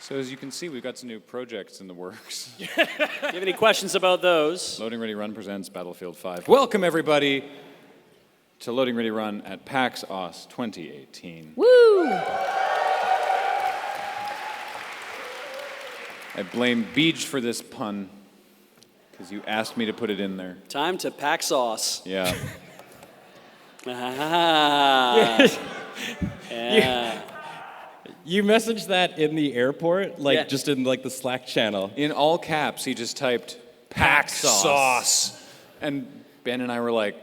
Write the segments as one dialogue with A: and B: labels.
A: So as you can see, we've got some new projects in the works.
B: Do you have any questions about those?
A: Loading Ready Run presents Battlefield 5. Welcome, everybody, to Loading Ready Run at PAX Aus 2018.
C: Woo!
A: I blame Beej for this pun, because you asked me to put it in there.
B: Time to PAX Aus.
A: Yeah.
B: Ah. Yeah.
D: You messaged that in the airport, like
B: Yeah.
D: just in like the Slack channel.
A: In all caps, he just typed PAX Sauce. And Ben and I were like,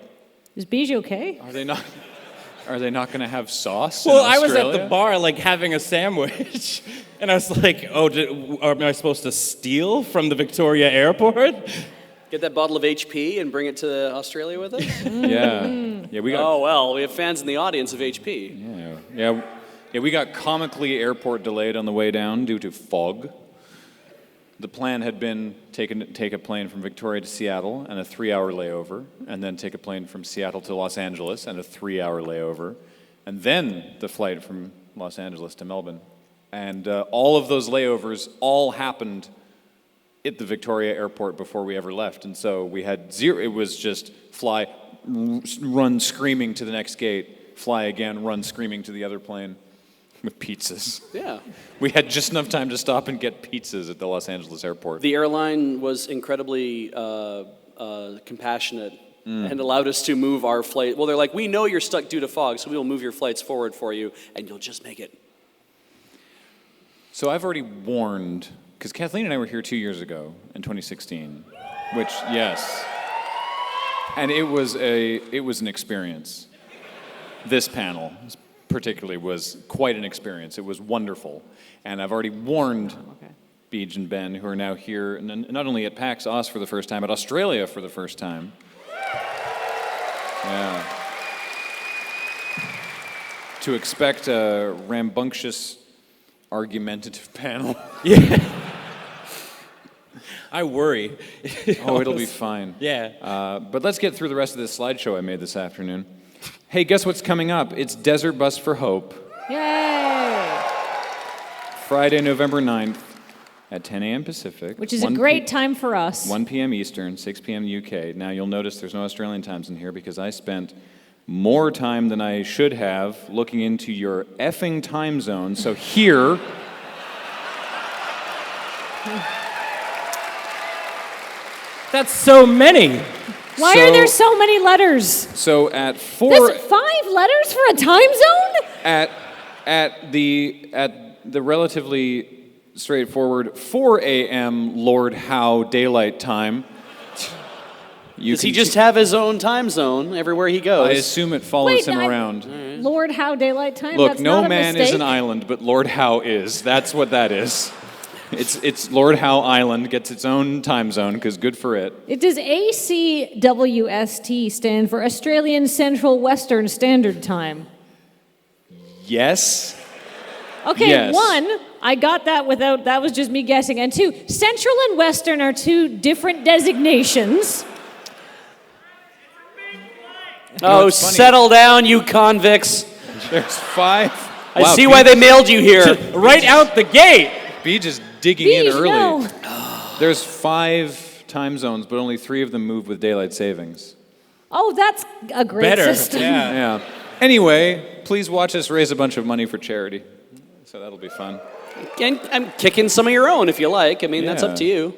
C: Is Bijou okay?
A: are they not going to have sauce
D: Well,
A: in
D: I was at
A: Australia?
D: the bar like having a sandwich, and I was like, "Oh, am I supposed to steal from the Victoria airport?"
B: Get that bottle of HP and bring it to Australia with us?
A: Yeah. Yeah, we got
B: Oh, well, we have fans in the audience of HP.
A: Yeah, we got comically airport delayed on the way down due to fog. The plan had been take a plane from Victoria to Seattle and a 3-hour layover, and then take a plane from Seattle to Los Angeles and a 3-hour layover, and then the flight from Los Angeles to Melbourne. And all of those layovers all happened at the Victoria airport before we ever left, and so we had zero. It was just fly, run screaming to the next gate, fly again, run screaming to the other plane. With pizzas.
B: Yeah.
A: We had just enough time to stop and get pizzas at the Los Angeles airport.
B: The airline was incredibly compassionate and allowed us to move our flight. Well, they're like, we know you're stuck due to fog, so we will move your flights forward for you, and you'll just make it.
A: So I've already warned, because Kathleen and I were here 2 years ago in 2016, which, yes. And it was an experience. This panel particularly was quite an experience. It was wonderful. And I've already warned Beej and Ben, who are now here, not only at PAX Aus for the first time, but Australia for the first time. Yeah. To expect a rambunctious, argumentative panel.
D: Yeah. I worry.
A: Oh, it'll be fine.
D: Yeah.
A: But let's get through the rest of this slideshow I made this afternoon. Hey, guess what's coming up? It's Desert Bus for Hope.
C: Yay!
A: Friday, November 9th at 10 a.m. Pacific.
C: Which is a great time for us.
A: 1 p.m. Eastern, 6 p.m. UK. Now, you'll notice there's no Australian times in here because I spent more time than I should have looking into your effing time zone. So here...
D: That's so many.
C: Why are there so many letters?
A: So at 4...
C: That's 5 letters for a time zone?
A: At the relatively straightforward 4 a.m. Lord Howe daylight time.
B: Does he just have his own time zone everywhere he goes?
A: I assume it follows him around.
C: Lord Howe daylight time?
A: Look,
C: That's
A: no
C: not a
A: man is
C: mistake.
A: an island, but Lord Howe is. That's what that is. It's Lord Howe Island gets its own time zone because good for it.
C: Does ACWST stand for Australian Central Western Standard Time?
A: Yes.
C: Okay,
A: Yes.
C: 1, I got that without, that was just me guessing. And 2, Central and Western are 2 different designations.
B: Oh,
A: what's funny?
B: settle down, you convicts.
A: There's 5.
B: I see why they mailed you here.
D: Right out the gate.
A: Beej is digging in
C: Beej,
A: early.
C: no.
A: There's 5 time zones, but only 3 of them move with daylight savings.
C: Oh, that's a great
D: Better.
C: system.
A: Yeah. Anyway, please watch us raise a bunch of money for charity. So that'll be fun.
B: And I'm kicking some of your own if you like. I mean, that's up to you.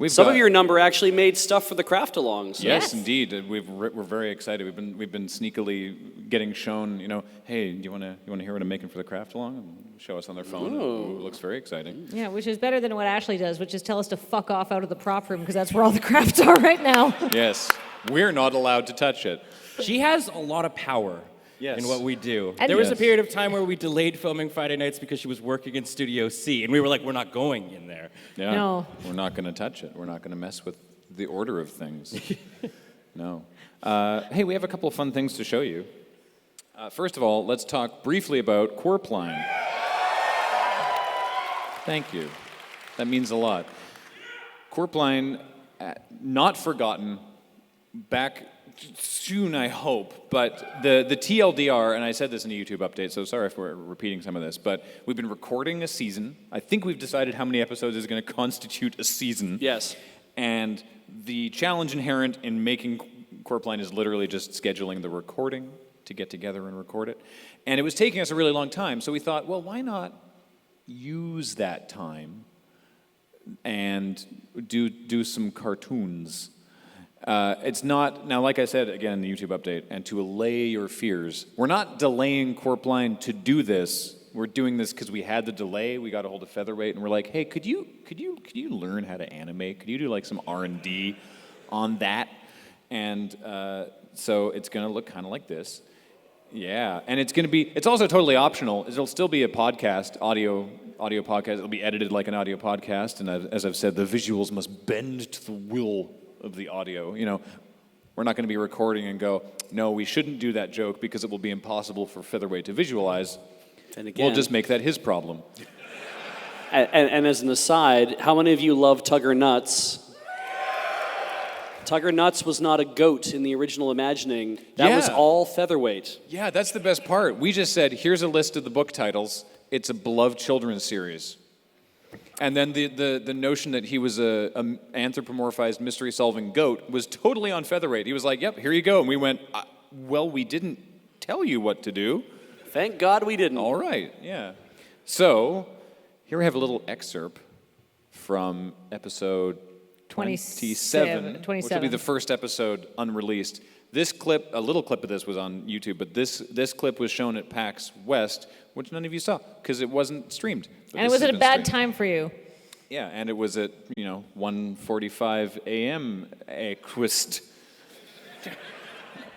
B: Some of your number actually made stuff for the craft-alongs. So.
A: Yes, indeed. We're very excited. We've been sneakily getting shown. Hey, do you want to hear what I'm making for the craft along? And show us on their phone. Ooh, it looks very exciting.
C: Yeah, which is better than what Ashley does, which is tell us to fuck off out of the prop room because that's where all the crafts are right now.
A: Yes, we're not allowed to touch it.
D: She has a lot of power.
A: Yes.
D: In what we do.
C: And
D: there was
A: Yes.
D: a period of time where we delayed filming Friday nights because she was working in Studio C, and we were like, we're not going in there.
A: Yeah.
C: No.
A: We're not going to touch it. We're not going to mess with the order of things. No. Hey, we have a couple of fun things to show you. First of all, let's talk briefly about Corp Line. Thank you. That means a lot. Corp Line, not forgotten, back soon, I hope. But the TLDR, and I said this in a YouTube update, so sorry if we're repeating some of this, but we've been recording a season. I think we've decided how many episodes is going to constitute a season.
B: Yes.
A: And the challenge inherent in making Corp Line is literally just scheduling the recording to get together and record it. And it was taking us a really long time, so we thought, well, why not use that time and do some cartoons? It's not, now like I said again in the YouTube update, and to allay your fears, we're not delaying Corp Line to do this. We're doing this because we had the delay. We got a hold of Featherweight and we're like, hey, could you learn how to animate? Could you do like some R&D on that? And so it's gonna look kind of like this. Yeah, and it's also totally optional. It'll still be a podcast, audio podcast. It'll be edited like an audio podcast, and as I've said, the visuals must bend to the will of the audio. You know, we're not going to be recording and go, no, we shouldn't do that joke because it will be impossible for Featherweight to visualize.
B: And again,
A: we'll just make that his problem.
B: And as an aside, how many of you love Tugger Nuts? Tugger Nuts was not a goat in the original imagining. That was all Featherweight.
A: Yeah, that's the best part. We just said, here's a list of the book titles. It's a beloved children's series. And then the notion that he was a anthropomorphized mystery-solving goat was totally on Featherweight. He was like, yep, here you go. And we went, well, we didn't tell you what to do.
B: Thank God we didn't.
A: All right, yeah. So, here we have a little excerpt from episode 27, which will be the first episode unreleased. This clip, a little clip of this was on YouTube, but this clip was shown at PAX West, which none of you saw, because it wasn't streamed.
C: And it was at a bad time for you.
A: Yeah, and it was at, 1:45 a.m.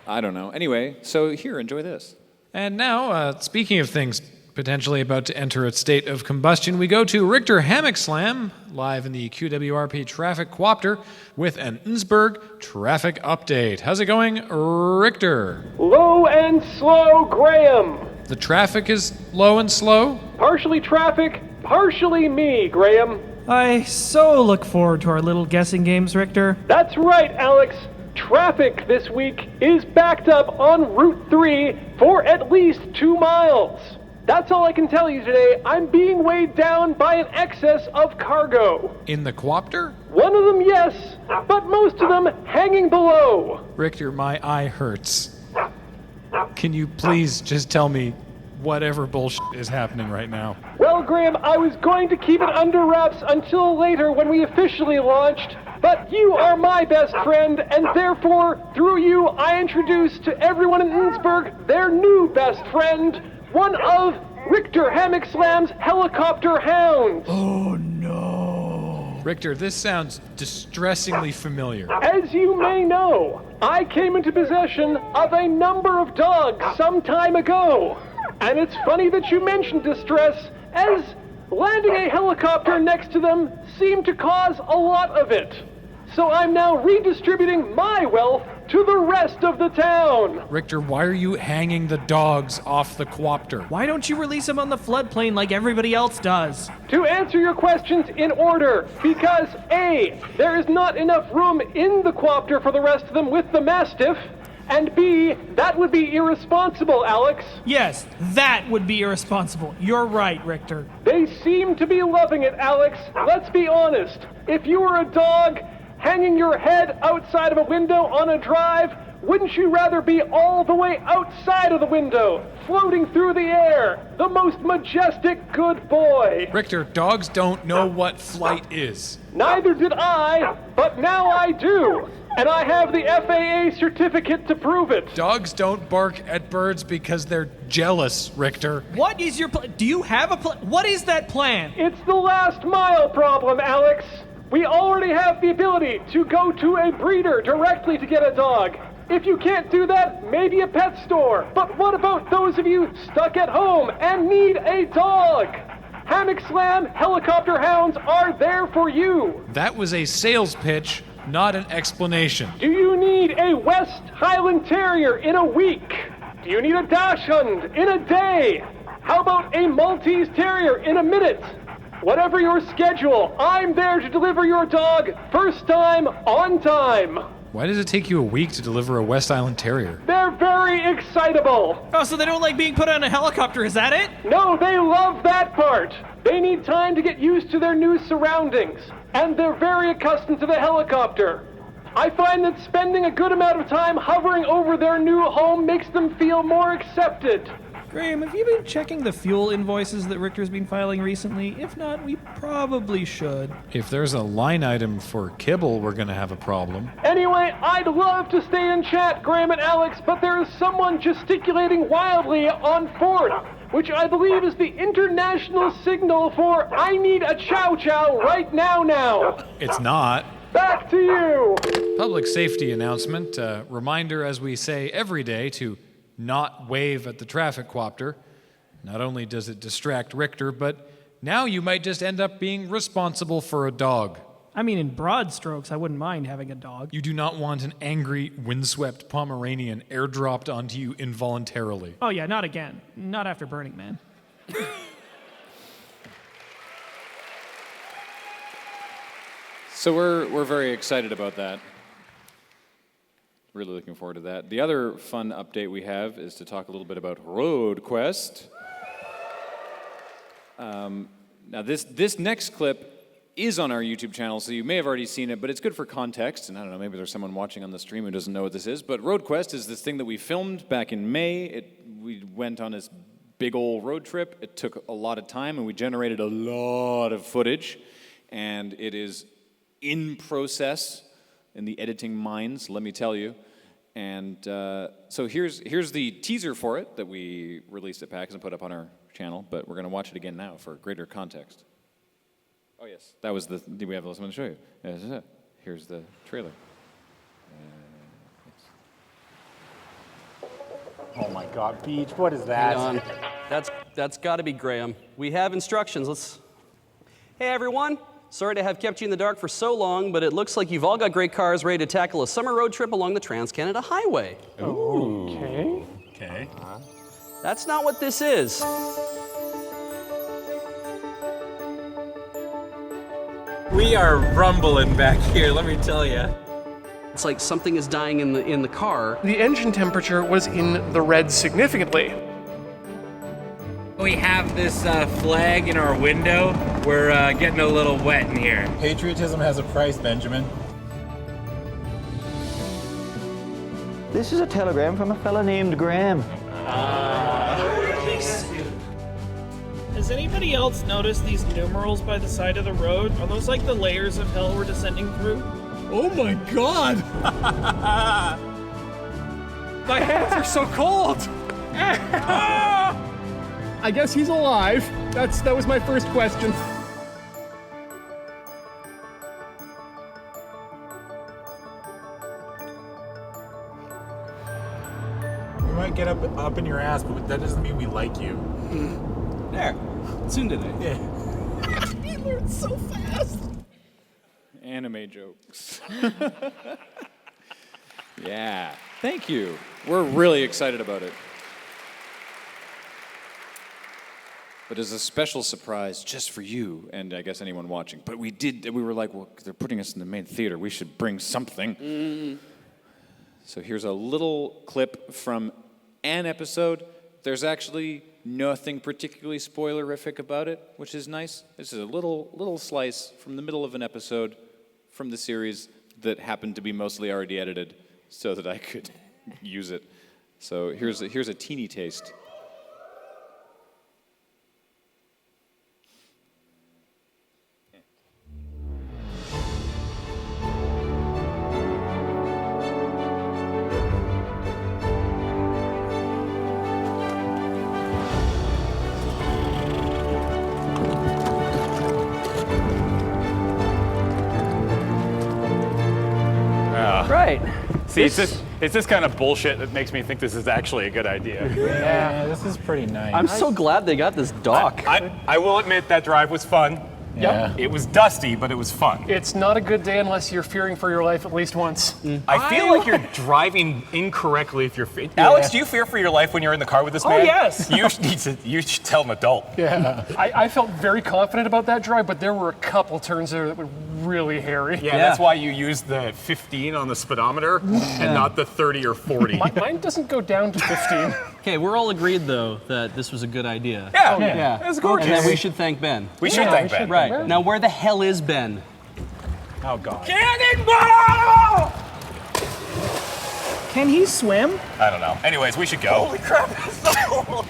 A: I don't know. Anyway, so here, enjoy this.
E: And now, speaking of things potentially about to enter a state of combustion, we go to Richter Hammock Slam, live in the QWRP Traffic Coopter, with an Innsbruck traffic update. How's it going, Richter?
F: Low and slow, Graham.
E: The traffic is low and slow?
F: Partially traffic, partially me, Graham.
G: I so look forward to our little guessing games, Richter.
F: That's right, Alex. Traffic this week is backed up on Route 3 for at least 2 miles. That's all I can tell you today. I'm being weighed down by an excess of cargo.
E: In the Coopter?
F: One of them, yes, but most of them hanging below.
E: Richter, my eye hurts. Can you please just tell me whatever bullshit is happening right now?
F: Well, Graham, I was going to keep it under wraps until later when we officially launched, but you are my best friend, and therefore, through you, I introduce to everyone in Innsbruck their new best friend, one of Richter Hammock Slam's helicopter hounds.
G: Oh no.
E: Richter, this sounds distressingly familiar.
F: As you may know, I came into possession of a number of dogs some time ago. And it's funny that you mentioned distress, as landing a helicopter next to them seemed to cause a lot of it. So I'm now redistributing my wealth to the rest of the town.
E: Richter, why are you hanging the dogs off the Coopter?
G: Why don't you release them on the floodplain like everybody else does?
F: To answer your questions in order, because A, there is not enough room in the Coopter for the rest of them with the Mastiff, and B, that would be irresponsible, Alex.
G: Yes, that would be irresponsible. You're right, Richter.
F: They seem to be loving it, Alex. Let's be honest. If you were a dog hanging your head outside of a window on a drive, wouldn't you rather be all the way outside of the window, floating through the air, the most majestic good boy?
E: Richter, dogs don't know what flight is.
F: Neither did I, but now I do. And I have the FAA certificate to prove it.
E: Dogs don't bark at birds because they're jealous, Richter.
G: What is your plan? Do you have a plan? What is that plan?
F: It's the last mile problem, Alex. We already have the ability to go to a breeder directly to get a dog. If you can't do that, maybe a pet store. But what about those of you stuck at home and need a dog? Hammock Slam helicopter hounds are there for you.
E: That was a sales pitch, not an explanation.
F: Do you need a West Highland Terrier in a week? Do you need a Dachshund in a day? How about a Maltese Terrier in a minute? Whatever your schedule, I'm there to deliver your dog first time, on time.
E: Why does it take you a week to deliver a West Island Terrier?
F: They're very excitable.
G: Oh, so they don't like being put on a helicopter, is that it?
F: No, they love that part. They need time to get used to their new surroundings, and they're very accustomed to the helicopter. I find that spending a good amount of time hovering over their new home makes them feel more accepted.
G: Graham, have you been checking the fuel invoices that Richter's been filing recently? If not, we probably should.
E: If there's a line item for kibble, we're going to have a problem.
F: Anyway, I'd love to stay in chat, Graham and Alex, but there is someone gesticulating wildly on 4th, which I believe is the international signal for I need a chow chow right now.
E: It's not.
F: Back to you.
E: Public safety announcement. Reminder, as we say every day, to not wave at the traffic copter. Not only does it distract Richter, but now you might just end up being responsible for a dog.
G: I mean, in broad strokes, I wouldn't mind having a dog.
E: You do not want an angry, windswept Pomeranian airdropped onto you involuntarily.
G: Oh yeah, not again. Not after Burning Man.
A: So we're very excited about that. Really looking forward to that. The other fun update we have is to talk a little bit about RoadQuest. Now this next clip is on our YouTube channel, so you may have already seen it, but it's good for context, and I don't know, maybe there's someone watching on the stream who doesn't know what this is, but RoadQuest is this thing that we filmed back in May. We went on this big old road trip. It took a lot of time, and we generated a lot of footage, and it is in process in the editing mines, let me tell you. And so here's the teaser for it that we released at PAX and put up on our channel, but we're going to watch it again now for greater context. Oh yes, that was the, we have something to show you. Here's the trailer.
H: Oh my God, Beach, what is that?
B: Hang on. That's got to be Graham. We have instructions. Hey everyone. Sorry to have kept you in the dark for so long, but it looks like you've all got great cars ready to tackle a summer road trip along the Trans-Canada Highway.
H: Ooh.
D: Okay.
B: That's not what this is.
I: We are rumbling back here, let me tell you.
B: It's like something is dying in the car.
F: The engine temperature was in the red significantly.
I: We have this flag in our window. We're getting a little wet in here.
H: Patriotism has a price, Benjamin.
J: This is a telegram from a fella named Graham.
G: Has anybody else noticed these numerals by the side of the road? Are those like the layers of hell we're descending through?
F: Oh my God! My hands are so cold! I guess he's alive. That was my first question.
H: We might get up in your ass, but that doesn't mean we like you.
I: There, soon today.
H: Yeah.
F: He learned so fast.
A: Anime jokes. Yeah, thank you. We're really excited about it. But as a special surprise just for you, and I guess anyone watching, but we were like, well, they're putting us in the main theater, we should bring something. So here's a little clip from an episode. There's actually nothing particularly spoilerific about it, which is nice. This is a little slice from the middle of an episode from the series that happened to be mostly already edited so that I could use it. So here's a teeny taste.
B: Right.
K: See, it's this kind of bullshit that makes me think this is actually a good idea.
H: Yeah, this is pretty nice.
B: I'm so glad they got this dock.
K: I will admit that drive was fun. Yep. It was dusty, but it was fun.
F: It's not a good day unless you're fearing for your life at least once.
K: I feel like you're driving incorrectly if you're... Alex, do you fear for your life when you're in the car with this man?
F: Oh, yes.
K: You should tell an adult.
F: Yeah. I felt very confident about that drive, but there were a couple turns there that were really hairy.
K: Yeah, that's why you use the 15 on the speedometer and not the 30 or 40.
F: Mine doesn't go down to 15.
B: Okay, we're all agreed, thoh, that this was a good idea.
K: Yeah, it was gorgeous.
B: And then we should thank Ben.
K: We should thank Ben.
B: Right. Now, where the hell is Ben?
K: Oh, God.
I: Cannonball!
F: Can he swim?
K: I don't know. Anyways, we should go.
I: Holy crap, it's so cold.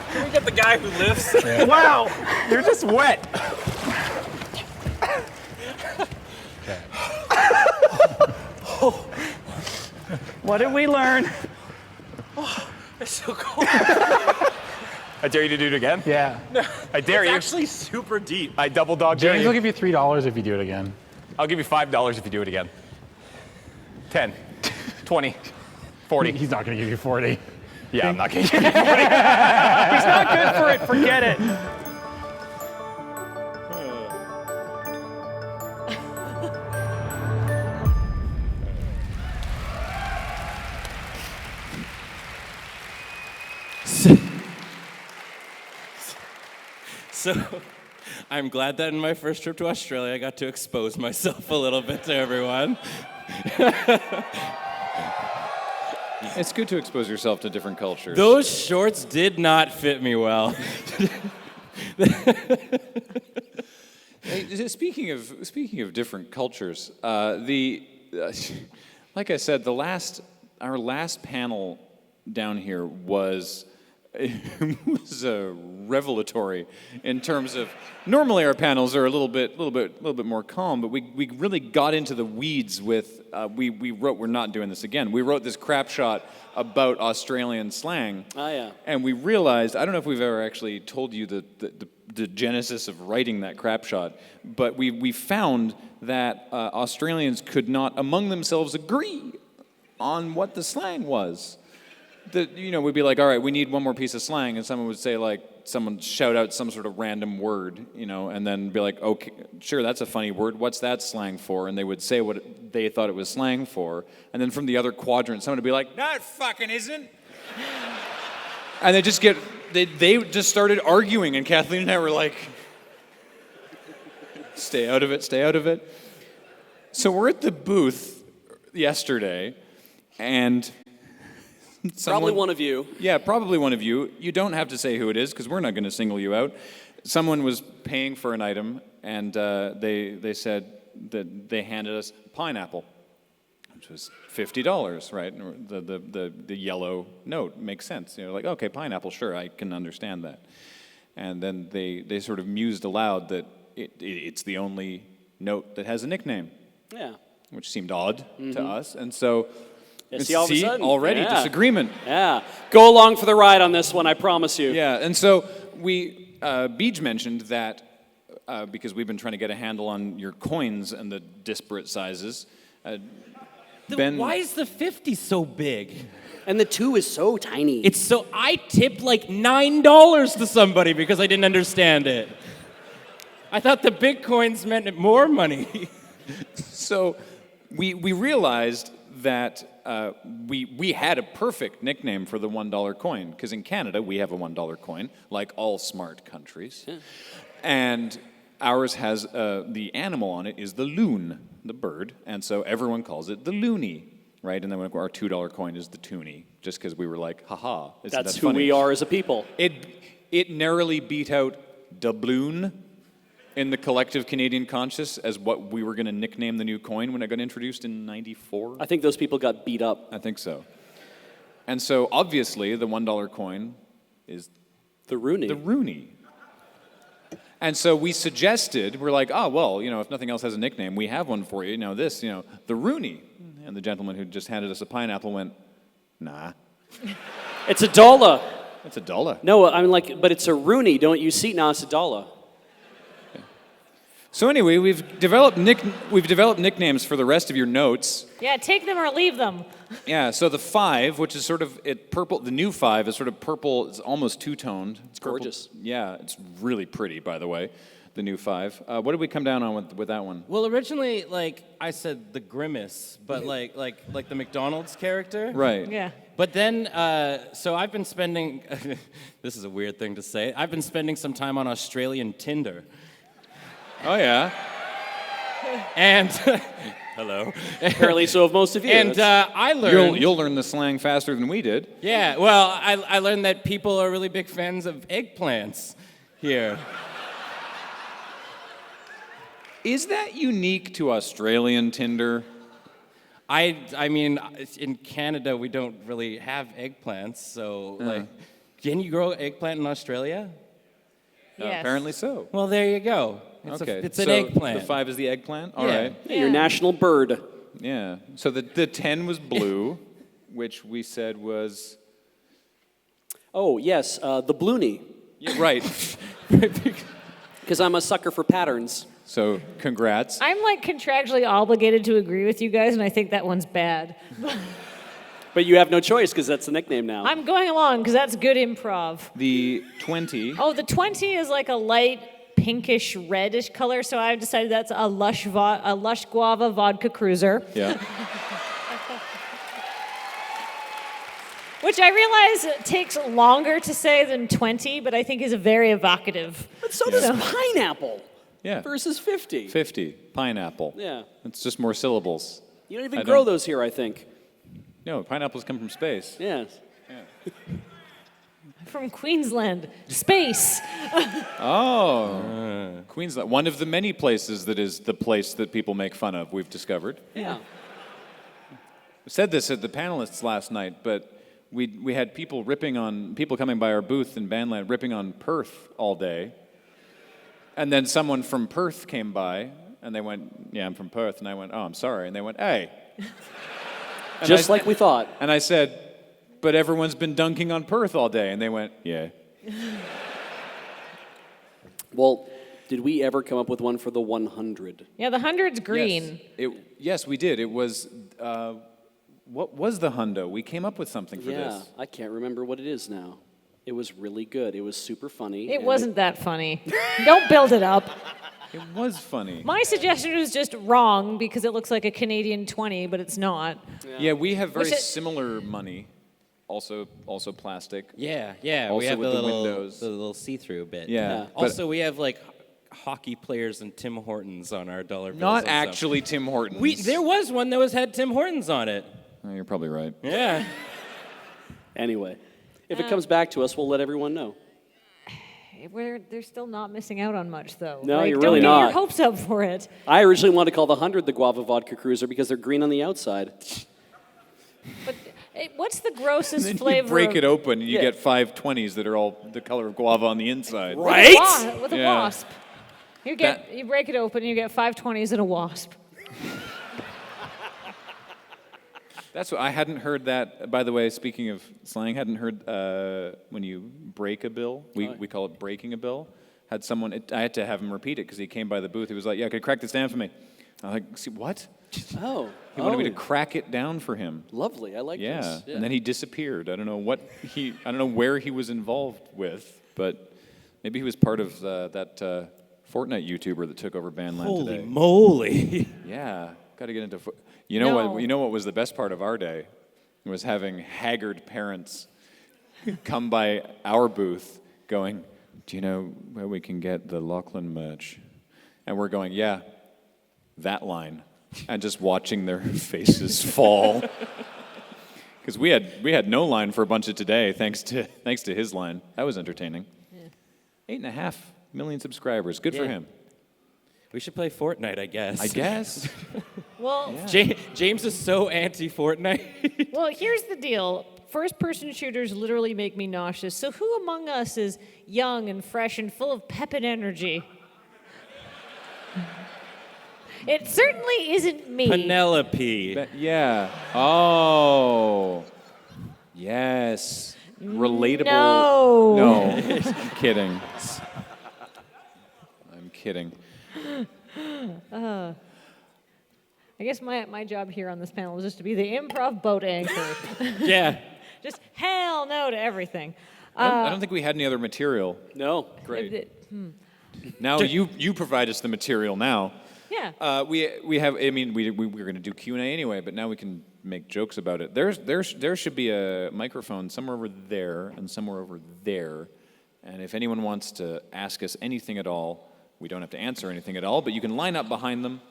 I: Can we get the guy who lifts?
K: Yeah. Wow, you're just wet.
F: What did we learn?
I: Oh, it's so cold.
K: I dare you to do it again?
H: Yeah.
K: I dare you.
I: It's actually super deep.
K: I double dog dare
H: James
K: you.
H: will give you $3 if you do it again.
K: I'll give you $5 if you do it again. 10, 20, 40.
H: He's not going to give you 40.
K: Yeah, I'm not going to give you 40.
F: He's not good for it. Forget it.
D: So, I'm glad that in my first trip to Australia, I got to expose myself a little bit to everyone.
A: It's good to expose yourself to different cultures.
D: Those shorts did not fit me well.
A: Hey, speaking of different cultures, like I said, our last panel down here was revelatory in terms of normally our panels are a little bit more calm, but we really got into the weeds with we're not doing this again. We wrote this crap shot about Australian slang.
B: Oh yeah.
A: And we realized, I don't know if we've ever actually told you the genesis of writing that crap shot, but we found that Australians could not among themselves agree on what the slang was. We'd be like, all right, we need one more piece of slang, and someone would say, like, someone shout out some sort of random word, and then be like, okay, sure, that's a funny word. What's that slang for? And they would say what they thought it was slang for, and then from the other quadrant, someone would be like, no, it fucking isn't. And they just started arguing, and Kathleen and I were like, stay out of it, stay out of it. So we're at the booth yesterday, and
B: Probably one of you.
A: Yeah, probably one of you. You don't have to say who it is, because we're not going to single you out. Someone was paying for an item, and they said that they handed us pineapple, which was $50, right? The yellow note makes sense. Like, okay, pineapple, sure, I can understand that. And then they sort of mused aloud that it's the only note that has a nickname.
B: Yeah.
A: Which seemed odd to us, and so...
B: Yeah, see, all of a sudden,
A: already disagreement.
B: Yeah, go along for the ride on this one, I promise you.
A: Yeah, and so Beej mentioned that because we've been trying to get a handle on your coins and the disparate sizes.
D: Why is the 50 so big?
B: And the 2 is so tiny.
D: I tipped like $9 to somebody because I didn't understand it. I thought the big coins meant more money.
A: So we realized that we had a perfect nickname for the $1 coin, because in Canada we have a $1 coin, like all smart countries. Yeah. And ours has the animal on it is the loon, the bird, and so everyone calls it the loony, right? And then our $2 coin is the toonie, just because we were like, haha, isn't that funny?
B: That's who we are as a people.
A: It narrowly beat out doubloon in the collective Canadian conscious as what we were going to nickname the new coin when it got introduced in '94.
B: I think those people got beat up.
A: I think so. And so obviously the $1 coin is
B: the Rooney.
A: The Rooney. And so we suggested, we're like, oh, well, if nothing else has a nickname, we have one for you. The Rooney. And the gentleman who just handed us a pineapple went, nah.
B: It's $1.
A: It's $1.
B: No, I'm like, but it's a Rooney, don't you see? Now it's $1.
A: So anyway, we've developed nicknames for the rest of your notes.
C: Yeah, take them or leave them.
A: Yeah, so the 5, which is sort of purple, the new 5 is sort of purple, it's almost two-toned. It's
B: gorgeous.
A: Yeah, it's really pretty, by the way, the new 5. What did we come down on with that one?
D: Well, originally, like, I said the Grimace, but like the McDonald's character.
A: Right.
C: Yeah.
D: But then, so I've been spending, this is a weird thing to say, I've been spending some time on Australian Tinder.
A: Oh, yeah.
D: And, hello.
B: Apparently so have most of you.
D: And I learned...
A: You'll learn the slang faster than we did.
D: Yeah, well, I learned that people are really big fans of eggplants here.
A: Is that unique to Australian Tinder?
D: I mean, in Canada, we don't really have eggplants, so, like, can you grow eggplant in Australia?
C: Yes.
A: Apparently so.
D: Well, there you go. It's an eggplant.
A: The 5 is the eggplant? All
D: Yeah.
A: right.
B: Yeah, your national bird.
A: Yeah. So the 10 was blue, which we said was...
B: Oh, yes, the Blooney.
A: Yeah, right.
B: Because I'm a sucker for patterns.
A: So congrats.
C: I'm like contractually obligated to agree with you guys, and I think that one's bad.
B: But you have no choice because that's the nickname now.
C: I'm going along because that's good improv.
A: The 20...
C: Oh, the 20 is like a light pinkish reddish color, so I've decided that's a lush guava vodka cruiser.
A: Yeah.
C: Which I realize takes longer to say than 20, but I think is very evocative.
B: But so does pineapple.
A: Yeah.
B: Versus 50.
A: 50. Pineapple.
B: Yeah.
A: It's just more syllables.
B: You don't even grow those here, I think.
A: No, pineapples come from space.
B: Yes.
A: Yeah.
C: From Queensland. Space.
A: Oh. Queensland. One of the many places that is the place that people make fun of, we've discovered.
B: Yeah.
A: I said this at the panelists last night, but we had people coming by our booth in Bandland ripping on Perth all day. And then someone from Perth came by, and they went, yeah, I'm from Perth. And I went, oh, I'm sorry. And they went, hey.
B: Just like we thought.
A: And I said, but everyone's been dunking on Perth all day. And they went, yeah.
B: Well, did we ever come up with one for the 100?
C: Yeah, the 100's green.
A: Yes, we did. It was, what was the hundo? We came up with something for
B: Yeah,
A: this.
B: I can't remember what it is now. It was really good. It was super funny.
C: It wasn't that funny. Don't build it up.
A: It was funny.
C: My suggestion was just wrong because it looks like a Canadian 20, but it's not.
A: Yeah, we have very similar money. Also plastic.
D: Yeah.
A: Also
D: we have
A: with
D: the
A: the
D: little,
A: windows.
D: the little see-through bit.
A: Yeah.
D: Also, we have like hockey players and Tim Hortons on our dollar bills.
A: Not
D: and
A: actually
D: stuff.
A: Tim Hortons.
D: There was one that had Tim Hortons on it.
A: Oh, you're probably right.
D: Yeah.
B: Anyway, if it comes back to us, we'll let everyone know.
C: They're still not missing out on much, though.
B: No,
C: like,
B: you're really
C: don't get
B: not.
C: your hopes up for it.
B: I originally wanted to call the 100 the Guava Vodka Cruiser because they're green on the outside.
C: But what's the grossest
A: Then
C: flavor?
A: you break
C: of,
A: it open and you get 5 20s that are all the color of guava on the inside.
B: Right?
C: With a
A: Yeah.
C: wasp. You break it open and you get 5 20s and a wasp.
A: That's what I hadn't heard that. By the way, speaking of slang, hadn't heard when you break a bill. We call it breaking a bill. Had someone? I had to have him repeat it because he came by the booth. He was like, "Yeah, could you crack this down for me?" I was like, "See what?"
B: Oh.
A: He wanted me to crack it down for him.
B: Lovely. I like this.
A: Yeah, and then he disappeared. I don't know where he was involved with, but maybe he was part of that Fortnite YouTuber that took over Bandland today.
D: Holy moly!
A: Yeah, got to get into. You know
C: No.
A: what? You know what was the best part of our day? It was having haggard parents come by our booth, going, "Do you know where we can get the Lachlan merch?" And we're going, "Yeah, that line," and just watching their faces fall. Because we had no line for a bunch of today, thanks to his line. That was entertaining. Yeah. 8.5 million subscribers. Good for him.
D: We should play Fortnite, I guess.
C: Well,
D: James is so anti-Fortnite.
C: well, here's the deal. First-person shooters literally make me nauseous. So who among us is young and fresh and full of pep and energy? It certainly isn't me.
D: Penelope.
A: Yeah. Oh. Yes. Relatable.
C: No.
A: No. I'm kidding. I'm kidding.
C: I guess my job here on this panel is just to be the improv boat anchor.
B: Yeah.
C: Just hell no to everything.
A: I don't think we had any other material.
B: No.
A: Great. Now you provide us the material now.
C: Yeah.
A: We have. I mean, we were going to do Q&A anyway, but now we can make jokes about it. There should be a microphone somewhere over there and somewhere over there, and if anyone wants to ask us anything at all, we don't have to answer anything at all, but you can line up behind them,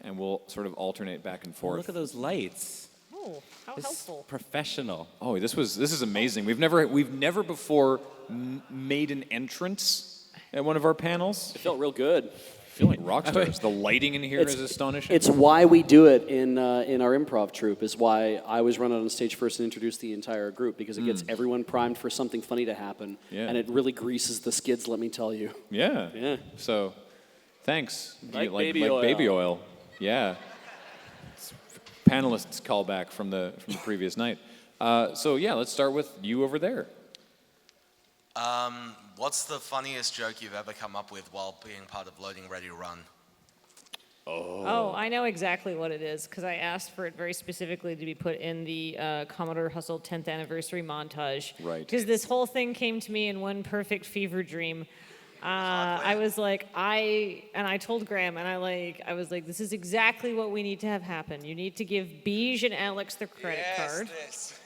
A: and we'll sort of alternate back and forth.
D: Look at those lights.
C: Oh, how
D: This is
C: helpful.
D: professional.
A: Oh, this is amazing. We've never before made an entrance at one of our panels.
B: It felt real good.
A: I feel like rock stars. The lighting in here is astonishing.
B: It's why we do it in our improv troupe, is why I always run out on stage first and introduce the entire group, because it gets everyone primed for something funny to happen.
A: Yeah.
B: And it really greases the skids, let me tell you.
A: Yeah.
B: Yeah.
A: So, thanks.
B: Like baby oil.
A: Baby oil. Yeah. It's panelists callback from the previous night. So yeah, let's start with you over there.
L: What's the funniest joke you've ever come up with while being part of Loading Ready Run?
C: Oh, I know exactly what it is, because I asked for it very specifically to be put in the Commodore Hustle 10th anniversary montage.
A: Right.
C: Because this whole thing came to me in one perfect fever dream. I was like, I told Graham, and I was like, this is exactly what we need to have happen. You need to give Beige and Alex their credit card.
L: This.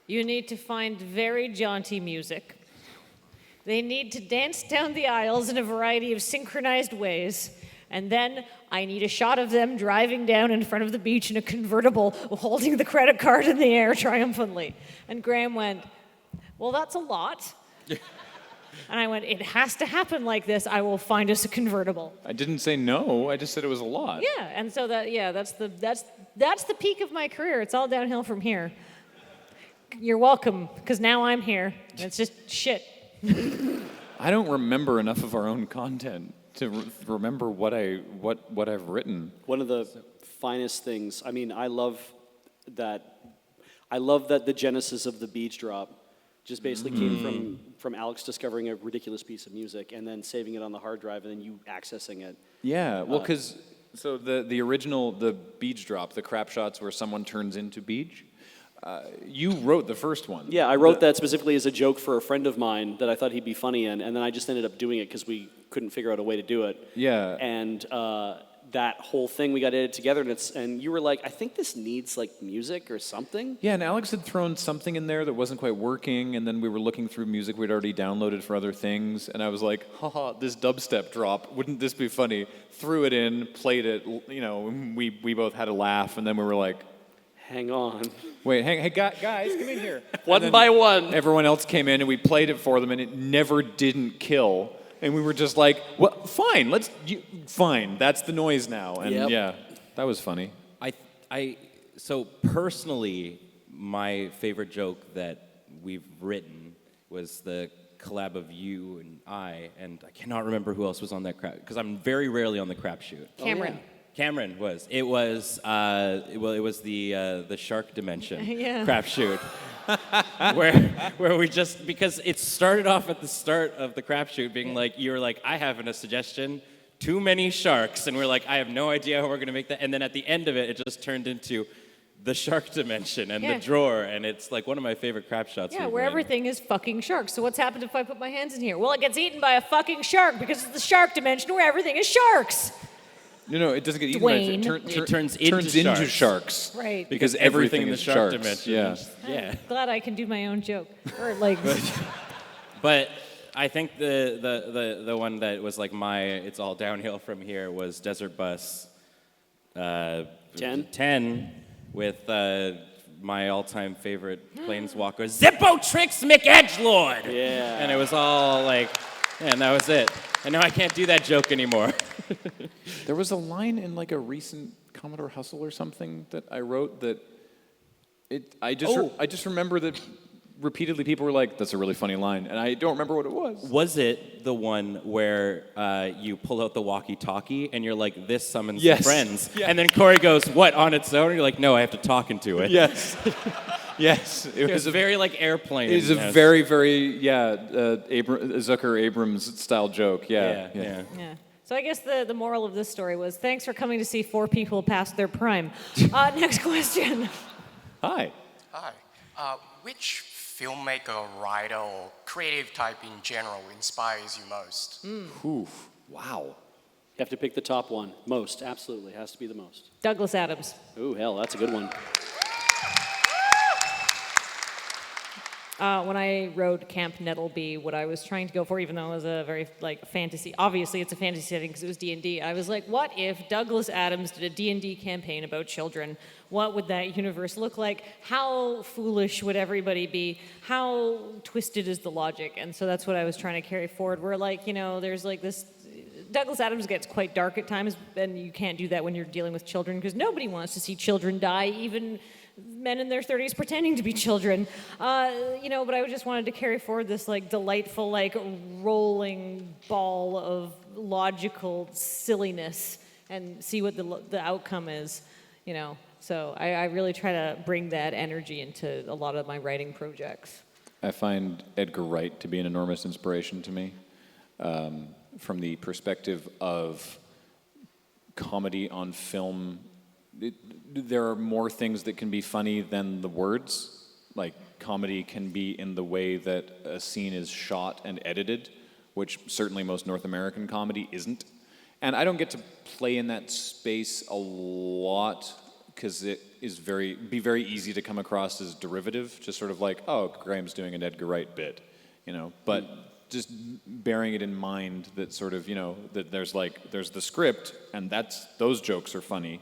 C: You need to find very jaunty music. They need to dance down the aisles in a variety of synchronized ways. And then I need a shot of them driving down in front of the beach in a convertible, holding the credit card in the air triumphantly. And Graham went, well, that's a lot. And I went, it has to happen like this. I will find us a convertible.
A: I didn't say no. I just said it was a lot.
C: Yeah, and so that's the peak of my career. It's all downhill from here. You're welcome, because now I'm here. And it's just shit.
A: I don't remember enough of our own content to remember what I've written.
B: One of the finest things, I mean, I love that the genesis of the Beach Drop just basically came from Alex discovering a ridiculous piece of music and then saving it on the hard drive and then you accessing it.
A: Yeah, well, because so the original, the Beach Drop, the crap shots where someone turns into Beach, you wrote the first one.
B: Yeah, I wrote that specifically as a joke for a friend of mine that I thought he'd be funny in, and then I just ended up doing it because we couldn't figure out a way to do it.
A: Yeah.
B: And that whole thing, we got edited together, and you were like, I think this needs like music or something.
A: Yeah, and Alex had thrown something in there that wasn't quite working, and then we were looking through music we'd already downloaded for other things, and I was like, haha, this dubstep drop, wouldn't this be funny? Threw it in, played it, you know, we both had a laugh, and then we were like,
B: hang on.
A: Wait, hey, guys, come in here.
B: One by one.
A: Everyone else came in, and we played it for them, and it never didn't kill. And we were just like, well, fine, fine, that's the noise now. And yeah, that was funny.
D: So personally, my favorite joke that we've written was the collab of you and and I cannot remember who else was on that crap, because I'm very rarely on the crap shoot.
C: Cameron.
D: Oh, yeah. Cameron was. It was the shark dimension crap shoot. where we just, because it started off at the start of the crap shoot being like, you were like, I have a suggestion, too many sharks, and we're like, I have no idea how we're gonna make that, and then at the end of it just turned into the shark dimension and the drawer, and it's like one of my favorite crap shots.
C: Yeah, where everything is fucking sharks. So what's happened if I put my hands in here? Well, it gets eaten by a fucking shark because it's the shark dimension where everything is sharks.
A: No, it doesn't get eaten.
C: Dwayne.
A: It turns into sharks.
C: Right.
A: Because everything in the shark dimension.
D: Yeah.
C: I'm glad I can do my own joke. Or like.
D: But I think the one that was like it's all downhill from here was Desert Bus 10 with my all-time favorite planeswalker, Zippo Tricks McEdgelord.
B: Yeah.
D: And it was all like, and that was it. And now I can't do that joke anymore.
A: There was a line in like a recent Commodore Hustle or something that I wrote that I just remember that repeatedly people were like, that's a really funny line, and I don't remember what it was.
D: Was it the one where you pull out the walkie-talkie and you're like, this summons friends?
A: Yeah.
D: And then Corey goes, what, on its own? And you're like, no, I have to talk into it.
A: Yes. Yes.
D: It was very like airplane.
A: It was a very, very, Zucker Abrams style joke. Yeah.
C: Yeah. So I guess the moral of this story was thanks for coming to see 4 people past their prime. Next question.
A: Hi.
M: Hi. Which filmmaker, writer, or creative type in general inspires you most?
A: Oof. Wow.
N: You have to pick the top one. Most, absolutely. Has to be the most.
C: Douglas Adams.
N: Ooh, hell, that's a good one.
C: When I wrote Camp Nettleby, what I was trying to go for, even though it was a very fantasy, obviously it's a fantasy setting because it was D&D, I was like, what if Douglas Adams did a D&D campaign about children? What would that universe look like? How foolish would everybody be? How twisted is the logic? And so that's what I was trying to carry forward, where there's this, Douglas Adams gets quite dark at times, and you can't do that when you're dealing with children because nobody wants to see children die, even men in their 30s pretending to be children, but I just wanted to carry forward this delightful rolling ball of logical silliness and see what the outcome is, So I really try to bring that energy into a lot of my writing projects.
A: I find Edgar Wright to be an enormous inspiration to me, from the perspective of comedy on film. There are more things that can be funny than the words. Like, comedy can be in the way that a scene is shot and edited, which certainly most North American comedy isn't. And I don't get to play in that space a lot because it is very easy to come across as derivative, just sort of like, oh, Graham's doing an Edgar Wright bit, But just bearing it in mind that sort of, that there's the script and those jokes are funny.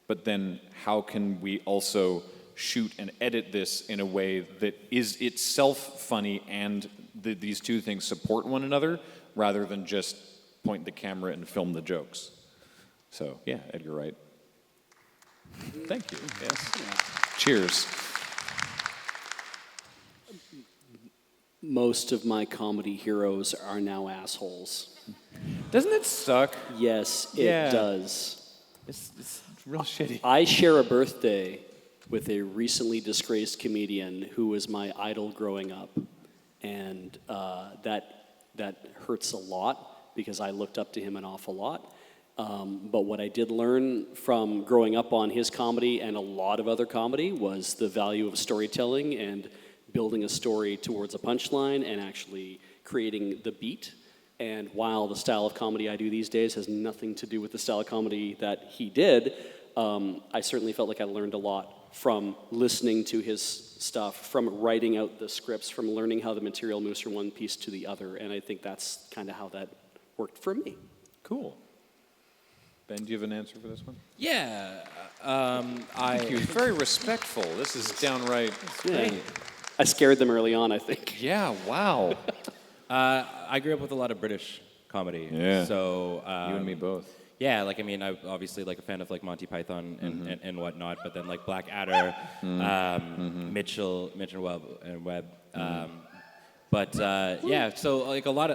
A: But then how can we also shoot and edit this in a way that is itself funny and these two things support one another rather than just point the camera and film the jokes? So, yeah, Edgar Wright. Thank you. Yes. Cheers.
N: Most of my comedy heroes are now assholes.
A: Doesn't it suck?
N: Yes, it does.
A: It's real shitty.
N: I share a birthday with a recently disgraced comedian who was my idol growing up, and that hurts a lot because I looked up to him an awful lot. But what I did learn from growing up on his comedy and a lot of other comedy was the value of storytelling and building a story towards a punchline and actually creating the beat. And while the style of comedy I do these days has nothing to do with the style of comedy that he did, I certainly felt like I learned a lot from listening to his stuff, from writing out the scripts, from learning how the material moves from one piece to the other. And I think that's kind of how that worked for me.
A: Cool. Ben, do you have an answer for this one?
D: Yeah.
A: Thank you. Very respectful. This is downright great.
N: I scared them early on, I think.
A: Yeah, wow.
D: I grew up with a lot of British comedy.
A: Yeah.
D: So
A: you and me both.
D: Yeah, I'm obviously a fan of Monty Python and whatnot, but then Blackadder, Mitchell Webb. Yeah, so a lot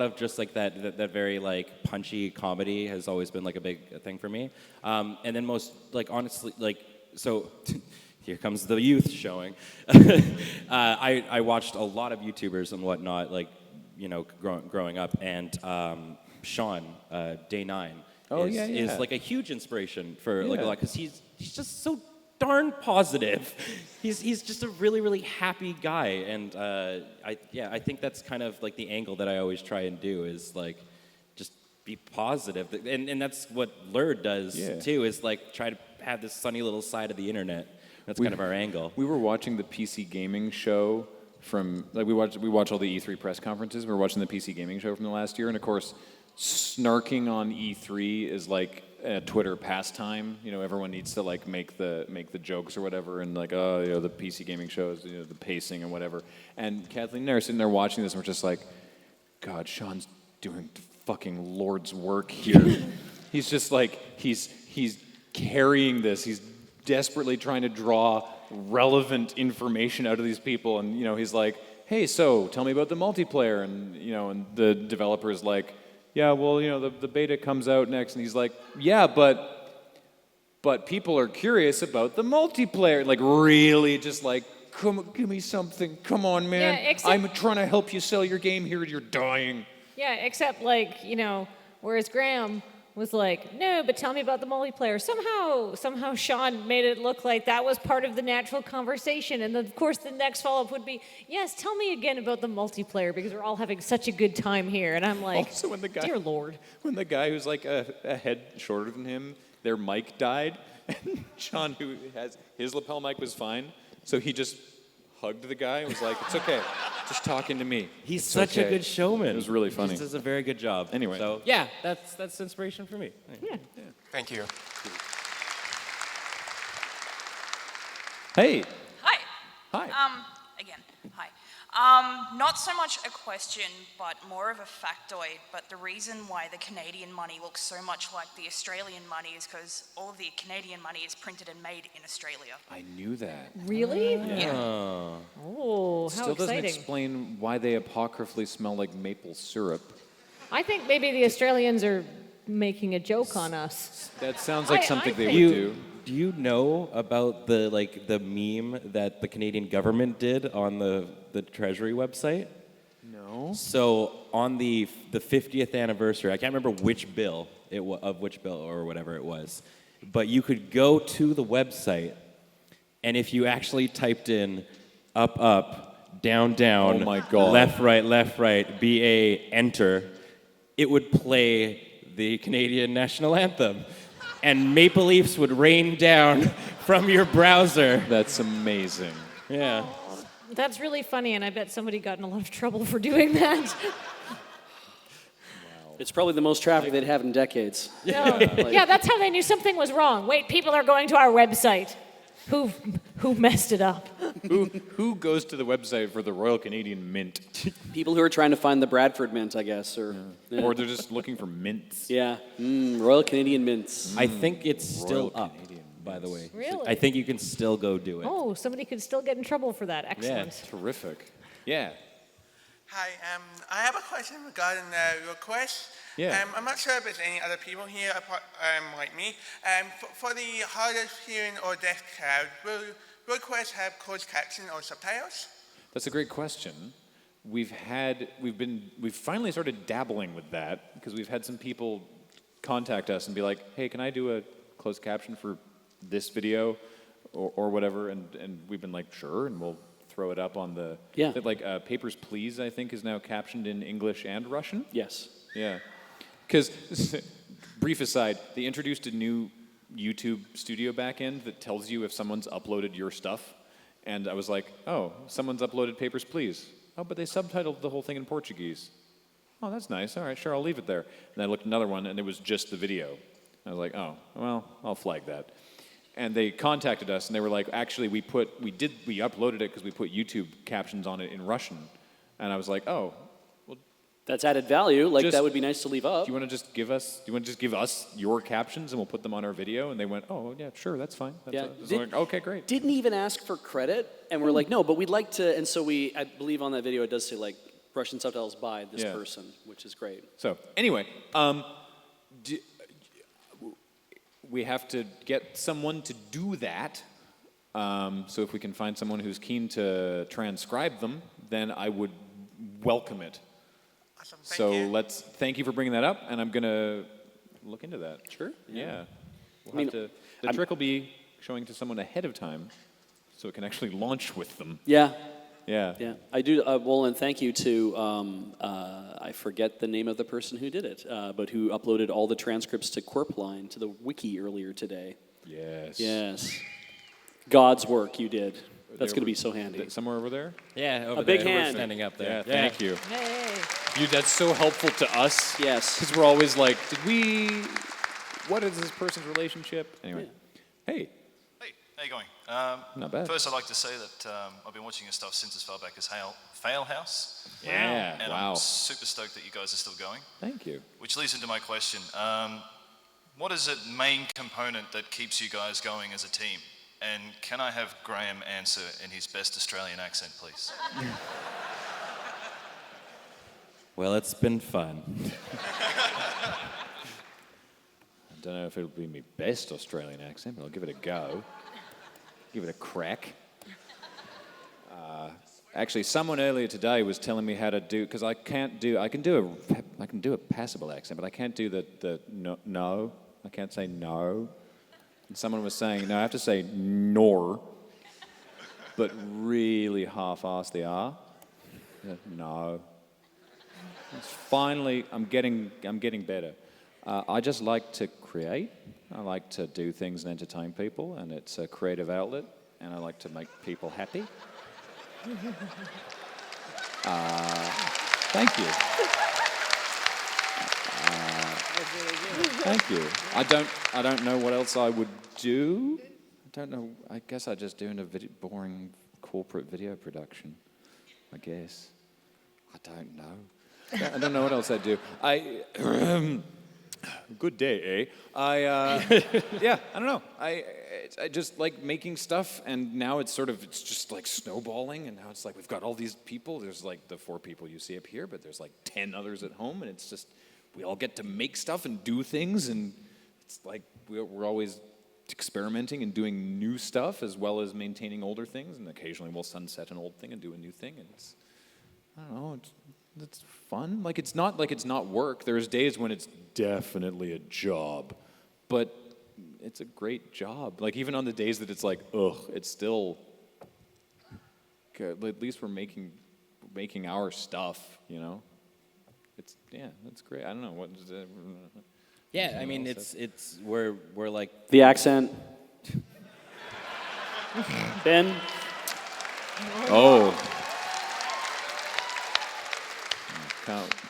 D: of just that very punchy comedy has always been a big thing for me. And then most honestly so here comes the youth showing. I watched a lot of YouTubers and whatnot growing up, and Sean Day 9 is a huge inspiration for a lot because he's just so darn positive. He's just a really, really happy guy, and I think that's kind of the angle that I always try and do is just be positive, and that's what LRRL does too, is try to have this sunny little side of the internet. That's kind of our angle.
A: We were watching the PC gaming show from we watch all the E3 press conferences. We were watching the PC gaming show from the last year, and of course, snarking on E3 is a Twitter pastime. Everyone needs to make the jokes or whatever, and the PC gaming shows, the pacing and whatever. And Kathleen and I are sitting there watching this, and we're just like, God, Sean's doing fucking Lord's work here. He's just he's carrying this. He's desperately trying to draw relevant information out of these people, and he's like, hey, so tell me about the multiplayer, and and the developer is like, yeah, well, the beta comes out next, and he's like, yeah, but people are curious about the multiplayer, really just come, give me something, come on, man, I'm trying to help you sell your game here, and you're dying.
C: Yeah, except Whereas Graham was like, no, but tell me about the multiplayer. Somehow Sean made it look like that was part of the natural conversation. And then, of course, the next follow-up would be, yes, tell me again about the multiplayer because we're all having such a good time here. And I'm like,
A: Also, when the guy,
C: dear Lord.
A: When the guy who's like a head shorter than him, their mic died, and Sean, who has his lapel mic, was fine, so he just hugged the guy and was like, it's okay, just talking to me.
D: He's
A: It's
D: such
A: okay.
D: a good showman.
A: It was really
D: He
A: funny.
D: just does a very good job.
A: Anyway.
D: So, yeah, that's inspiration for me.
C: Yeah.
M: Thank you.
A: Hey.
O: Hi.
A: Hi.
O: Again, hi. Not so much a question, but more of a factoid. But the reason why the Canadian money looks so much like the Australian money is because all of the Canadian money is printed and made in Australia.
A: I knew that.
C: Really?
O: Yeah.
C: Oh, how
A: Still doesn't
C: exciting.
A: explain why they apocryphally smell like maple syrup.
C: I think maybe the Australians are making a joke on us.
A: That sounds like something they would
D: You,
A: do.
D: do you know about the meme that the Canadian government did on the Treasury website?
A: No.
D: So on the 50th anniversary, I can't remember which bill of which bill or whatever it was, but you could go to the website, and if you actually typed in up up, down down,
A: Oh my God.
D: left right, BA enter, it would play the Canadian national anthem, and maple leafs would rain down from your browser.
A: That's amazing.
D: Yeah.
C: That's really funny, and I bet somebody got in a lot of trouble for doing that.
N: It's probably the most traffic they'd have in decades.
C: No. Yeah, that's how they knew something was wrong. Wait, people are going to our website. Who messed it up?
A: Who goes to the website for the Royal Canadian Mint?
N: People who are trying to find the Bradford Mint, I guess, or
A: Or they're just looking for mints.
N: yeah, Royal Canadian Mints.
D: I think it's still
A: Royal
D: up, by the way.
C: Really?
D: I think you can still go do it.
C: Oh, somebody could still get in trouble for that. Excellent.
A: Terrific. Yeah.
P: Hi, I have a question regarding your quest.
A: Yeah.
P: I'm not sure if there's any other people here apart, like me. For the hard of hearing or deaf crowd, will Quest have closed caption or subtitles?
A: That's a great question. We've finally started dabbling with that because we've had some people contact us and be like, hey, can I do a closed caption for this video or whatever? And we've been like, sure, and we'll throw it up on the...
N: Yeah.
A: Papers, Please, I think, is now captioned in English and Russian.
N: Yes.
A: Yeah. Because, brief aside, they introduced a new YouTube studio backend that tells you if someone's uploaded your stuff. And I was like, oh, someone's uploaded Papers, Please. Oh, but they subtitled the whole thing in Portuguese. Oh, that's nice. All right, sure, I'll leave it there. And I looked at another one, and it was just the video. I was like, oh, well, I'll flag that. And they contacted us, and they were like, actually, we uploaded it because we put YouTube captions on it in Russian. And I was like, oh, well,
N: that's added value. Like,
A: just-
N: that would be nice to leave up.
A: do you want to just give us your captions, and we'll put them on our video? And they went, oh, yeah, sure, that's fine.
N: Yeah.
A: So like, okay, great.
N: Didn't even ask for credit, and we're like, no, but we'd like to. And so I believe on that video it does say like Russian subtitles by this
A: Yeah.
N: person, which is great.
A: So anyway, we have to get someone to do that. So if we can find someone who's keen to transcribe them, then I would welcome it.
P: Awesome,
A: Thank you for bringing that up, and I'm gonna look into that.
N: Sure.
A: Yeah.
N: I mean,
A: The trick will be showing to someone ahead of time, so it can actually launch with them.
N: Yeah.
A: Yeah.
N: Yeah, I do. Well, and thank you to, I forget the name of the person who did it, but who uploaded all the transcripts to Corp Line to the wiki earlier today.
A: Yes.
N: Yes. God's work you did. That's
A: There
N: going to
A: we-
N: be so handy.
A: Somewhere over there?
D: Yeah, over
N: A big
D: there. We're
N: hand.
D: standing up
A: Yeah,
D: there.
A: thank you.
C: Hey.
A: Dude, that's so helpful to us.
N: Yes.
A: Because we're always like, what is this person's relationship? Anyway. Hey.
Q: Hey, how you going?
A: Not bad.
Q: First, I'd like to say that I've been watching your stuff since as far back as Fail House.
A: Yeah,
Q: And
A: wow.
Q: I'm super stoked that you guys are still going.
A: Thank you.
Q: Which leads into my question. What is the main component that keeps you guys going as a team? And can I have Graham answer in his best Australian accent, please?
D: Well, it's been fun.
A: I don't know if it'll be my best Australian accent, but I'll give it a go. Give it a crack. Actually, someone earlier today was telling me how to do, because I can do a I can do a passable accent, but I can't do the no. I can't say no. And someone was saying, no, I have to say nor, but really half-ass the R. Yeah, no. It's finally, I'm getting better. I just like to create. I like to do things and entertain people, and it's a creative outlet, and I like to make people happy. Thank you. Thank you. I don't know what else I would do. I don't know. I guess I just do a boring corporate video production. I guess. I don't know. I don't know what else I do. Good day, eh? Yeah, I don't know. I just like making stuff, and now it's just like snowballing, and now it's like we've got all these people. There's like the 4 people you see up here, but there's like 10 others at home, and it's just, we all get to make stuff and do things, and it's like we're always experimenting and doing new stuff as well as maintaining older things, and occasionally we'll sunset an old thing and do a new thing, and it's, I don't know, it's fun. Like it's not work. There's days when it's definitely a job, but it's a great job. Like even on the days that it's like, ugh, it's still good. At least we're making our stuff, you know? It's great. I don't know what is it.
D: Yeah, I mean it's we're like
N: the accent. Ben.
A: Oh.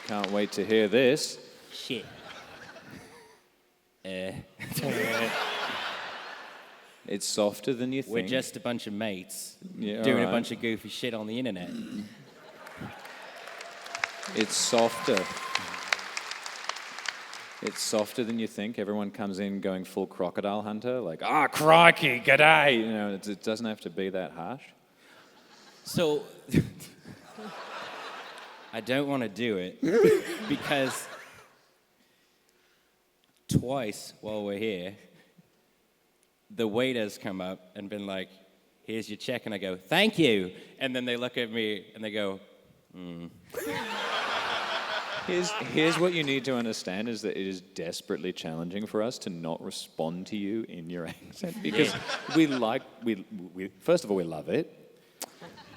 A: Can't wait to hear this.
D: Shit.
A: It's softer than you think.
D: We're just a bunch of mates
A: doing
D: doing a bunch of goofy shit on the internet.
A: It's softer. It's softer than you think. Everyone comes in going full crocodile hunter, like, crikey, g'day. You know, it doesn't have to be that harsh.
D: So, I don't want to do it because twice while we're here, the waiters come up and been like, here's your check, and I go, thank you. And then they look at me and they go,
A: Here's what you need to understand is that it is desperately challenging for us to not respond to you in your accent because we first of all, we love it.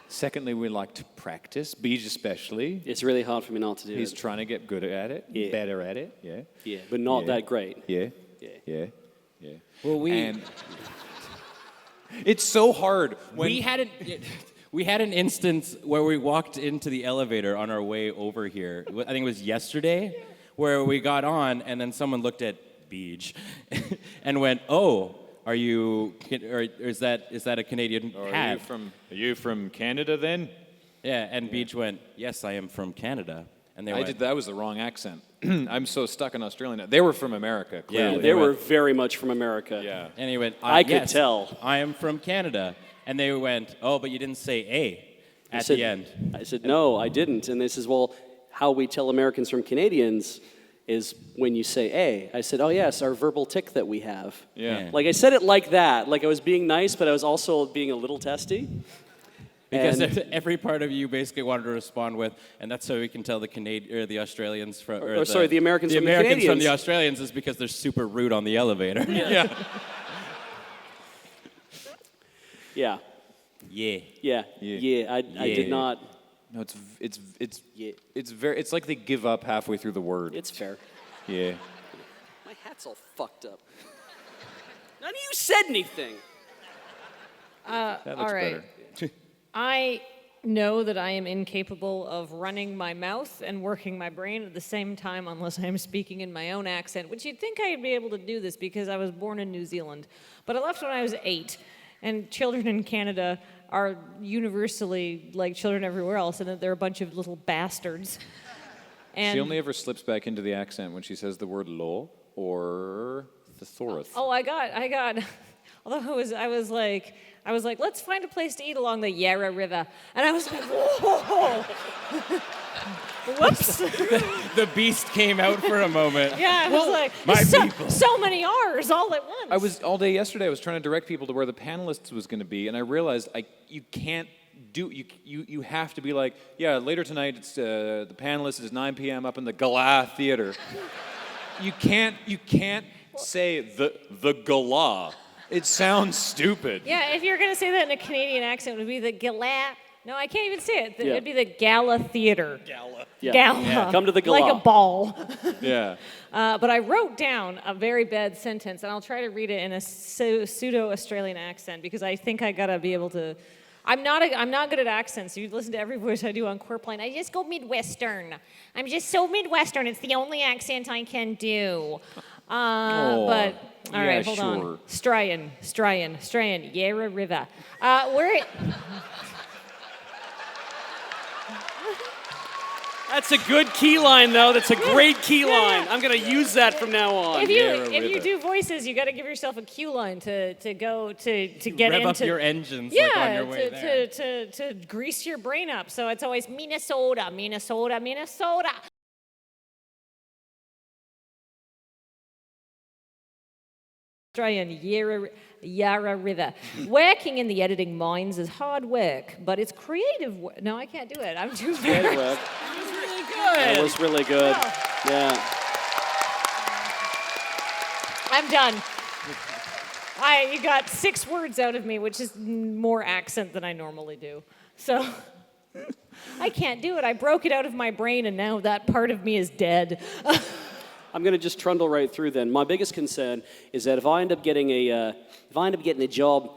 A: Secondly, we like to practice, Beej especially.
N: It's really hard for me not to do
A: He's
N: it.
A: trying to get good at it, better at it, yeah.
N: Yeah, but not that great.
A: Yeah.
D: Well,
A: and it's so hard. When
D: we had an instance where we walked into the elevator on our way over here. I think it was yesterday, where we got on, and then someone looked at Beej and went, "Oh, are you? Or is that a Canadian hat?
A: Are you from Canada then?"
D: Yeah, and Beej went, "Yes, I am from Canada." And they went,
A: that was the wrong accent. I'm so stuck in Australia now. They were from America, clearly.
N: Yeah, they were very much from America.
A: Yeah.
D: And he went,
N: I could
D: yes,
N: tell.
D: I am from Canada. And they went, oh, but you didn't say A at the end.
N: I said, no, I didn't. And they says, well, how we tell Americans from Canadians is when you say A. I said, oh, yes, our verbal tick that we have.
A: Yeah.
N: Like, I said it like that. Like, I was being nice, but I was also being a little testy.
D: Because every part of you basically wanted to respond with, and that's so we can tell the the Australians from,
N: the Americans from the
D: Americans
N: Canadians.
D: from the Australians is because they're super rude on the elevator.
N: Yeah.
D: Yeah.
N: I did not.
A: No, it's like they give up halfway through the word.
N: It's fair.
A: Yeah.
N: My hat's all fucked up. None of you said anything.
A: That looks
C: all right.
A: better.
C: I know that I am incapable of running my mouth and working my brain at the same time unless I'm speaking in my own accent, which you'd think I'd be able to do this because I was born in New Zealand. But I left when I was 8, and children in Canada are universally like children everywhere else, and that they're a bunch of little bastards. And
A: She only ever slips back into the accent when she says the word law or thesaurus.
C: Oh, I got. Although I was like, let's find a place to eat along the Yarra River, and I was like, whoa, whoops.
D: The beast came out for a moment.
C: Yeah, I was like,
A: my people.
C: so many R's all at once.
A: All day yesterday, I was trying to direct people to where the panelists was going to be, and I realized you can't do you have to be like, yeah, later tonight it's the panelist is 9 p.m. up in the Gala Theater. You can't say the Gala. It sounds stupid.
C: Yeah, if you're going to say that in a Canadian accent, it would be the Gala. No, I can't even say it.
N: Yeah.
C: It'd be the Gala Theater.
N: Yeah.
C: Gala.
N: Yeah. Come to the Gala.
C: Like a ball.
A: Yeah.
C: But I wrote down a very bad sentence, and I'll try to read it in a pseudo-Australian accent because I think I gotta be able to. I'm not good at accents. You listen to every voice I do on Corp Line. I just go Midwestern. I'm just so Midwestern. It's the only accent I can do. But all right, hold on. Strayan, Yarra River.
N: That's a good key line, though. That's a great key line. I'm going to use that from now on.
C: If you do voices, you got to give yourself a cue line to go to get
D: Rev
C: into.
D: up your engines
C: Yeah,
D: like on your way there.
C: to grease your brain up. So it's always Minnesota. Australian Yarra River. Working in the editing mines is hard work, but it's creative work. No, I can't do it. I'm too
N: Great work.
C: That was really good.
N: That was really good. Yeah.
C: I'm done. You got 6 words out of me, which is more accent than I normally do. So I can't do it. I broke it out of my brain, and now that part of me is dead.
N: I'm going to just trundle right through then. My biggest concern is that if I end up getting a job,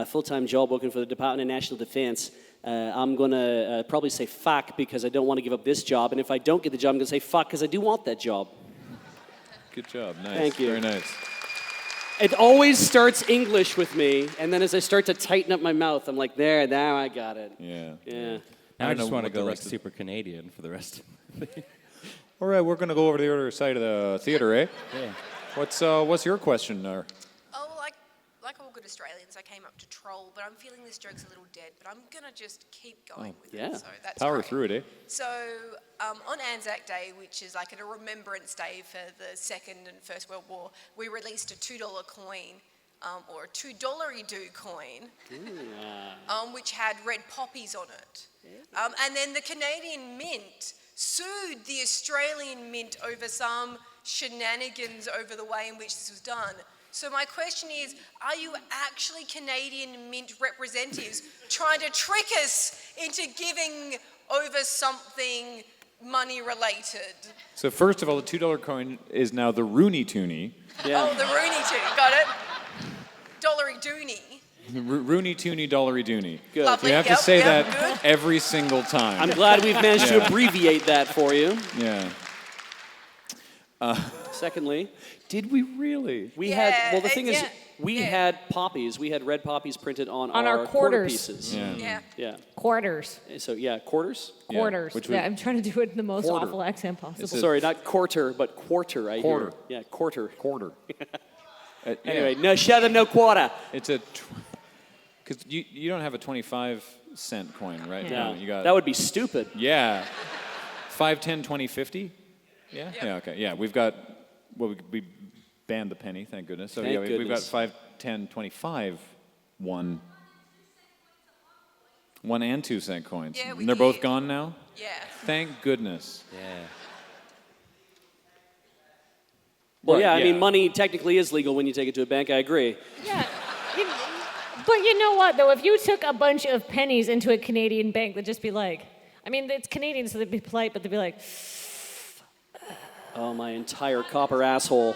N: full-time job working for the Department of National Defense, I'm going to probably say fuck because I don't want to give up this job. And if I don't get the job, I'm going to say fuck because I do want that job.
A: Good job. Nice.
N: Thank you.
A: Very nice.
N: It always starts English with me, and then as I start to tighten up my mouth, I'm like, now I got it.
A: Yeah.
N: Yeah.
D: Now I just want to go like super Canadian for the rest of it.
A: All right, we're going to go over to the other side of the theater, eh?
D: Yeah.
A: What's your question?
R: Oh, like all good Australians, I came up to troll, but I'm feeling this joke's a little dead, but I'm going to just keep going with it. So that's
A: Power
R: great.
A: through it, eh?
R: So on Anzac Day, which is like a remembrance day for the Second and First World War, we released a $2 coin, or a $2 coin, which had red poppies on it. And then the Canadian Mint sued the Australian Mint over some shenanigans over the way in which this was done. So my question is, are you actually Canadian Mint representatives trying to trick us into giving over something money related?
A: So first of all, the $2 coin is now the Rooney Toonie.
R: Yeah. Oh, the Rooney Toonie, got it. Dollary Dooney.
A: Rooney Toonie, Dollary Dooney.
N: Good.
R: Lovely.
A: You have to say that
R: good.
A: every single time.
N: I'm glad we've managed to abbreviate that for you.
A: Yeah.
N: Secondly,
A: did we really?
N: We had. Well, the thing is, we had poppies. We had red poppies printed on
C: our
N: quarter
C: quarters.
N: pieces.
R: Yeah.
C: Quarters.
N: So quarters.
C: Quarters. Yeah, I'm trying to do it in the most awful accent possible.
N: Sorry, not quarter, but quarter. I
A: Quarter.
N: hear. Yeah, quarter.
A: Quarter.
N: Anyway, no shut up, no quarter.
A: It's a. Because you don't have a 25-cent coin, right?
N: No,
A: You got.
N: that would be stupid.
A: Yeah. 5, 10, 20, 50? Yeah? Yeah, okay. Yeah, we've got, well, we banned the penny, thank goodness. So
N: Thank
A: we've got
N: goodness.
A: 5, 10, 25, 1 and 2 cent coins.
R: Yeah, we
A: and they're both
R: did.
A: gone now?
R: Yeah.
A: Thank goodness.
D: Yeah.
N: Well,
A: Right,
N: yeah, I
A: yeah.
N: mean, money technically is legal when you take it to a bank. I agree.
C: Yeah. But you know what, though? If you took a bunch of pennies into a Canadian bank, they'd just be like, I mean, it's Canadian, so they'd be polite, but they'd be like,
N: Oh, my entire copper asshole.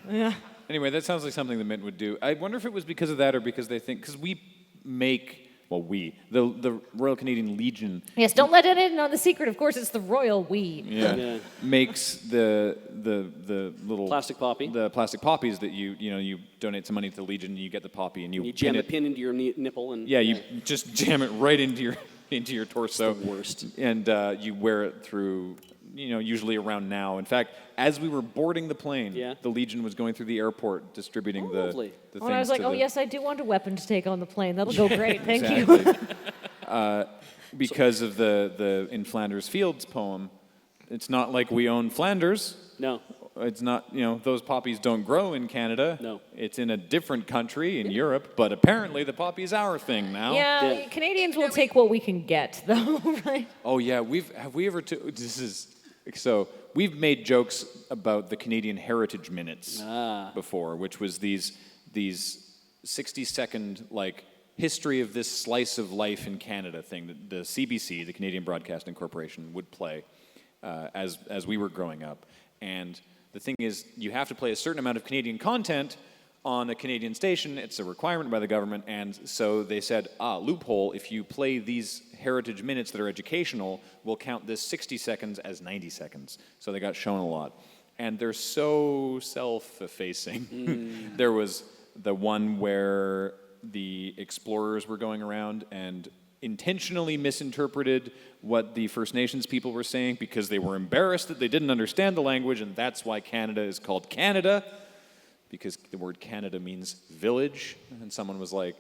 C: yeah.
A: Anyway, that sounds like something the Mint would do. I wonder if it was because of that or because they think, because we make, well, the Royal Canadian Legion.
C: Yes, don't let it in on the secret. Of course, it's the royal we.
A: Yeah. Makes the little
N: Plastic poppy.
A: The plastic poppies that you donate some money to the Legion and you get the poppy and
N: You jam the pin into your nipple and.
A: Yeah, you just jam it right into your torso.
N: It's the worst.
A: And you wear it through, usually around now. In fact, as we were boarding the plane, the Legion was going through the airport distributing the things.
C: And I was like, oh, yes, I do want a weapon to take on the plane. That'll go great. Thank you.
A: Because of the In Flanders Fields poem, it's not like we own Flanders.
N: No.
A: it's not, those poppies don't grow in Canada.
N: No.
A: It's in a different country in Europe, but apparently the poppy's our thing now.
C: Yeah, Canadians will take what we can get, though, right?
A: Oh yeah, we've made jokes about the Canadian Heritage Minutes before, which was these 60-second history of this slice of life in Canada thing that the CBC, the Canadian Broadcasting Corporation, would play as we were growing up. And the thing is, you have to play a certain amount of Canadian content on a Canadian station. It's a requirement by the government, and so they said, loophole, if you play these heritage minutes that are educational, we'll count this 60 seconds as 90 seconds. So they got shown a lot. And they're so self-effacing. There was the one where the explorers were going around and intentionally misinterpreted what the First Nations people were saying because they were embarrassed that they didn't understand the language, and that's why Canada is called Canada, because the word Canada means village. And someone was like,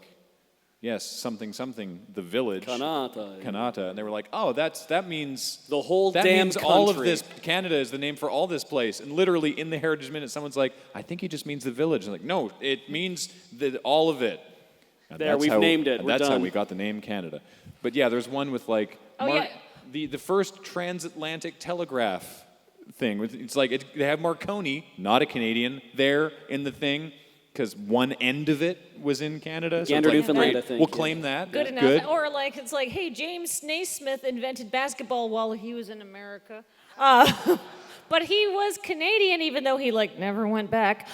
A: yes, something, the village. Kanata. And they were like, oh, that means
N: the whole damn
A: means
N: country.
A: All of this, Canada is the name for all this place. And literally in the Heritage Minute, someone's like, I think he just means the village. And like, no, it means all of it.
N: And we've named it.
A: That's how we got the name Canada. But yeah, there's one with the first transatlantic telegraph thing. It's like they have Marconi, not a Canadian, there in the thing because one end of it was in Canada. So
N: Gander, Newfoundland, I think.
A: We'll claim that.
C: Good enough.
A: Good.
C: Or it's like, hey, James Naismith invented basketball while he was in America. But he was Canadian, even though he never went back.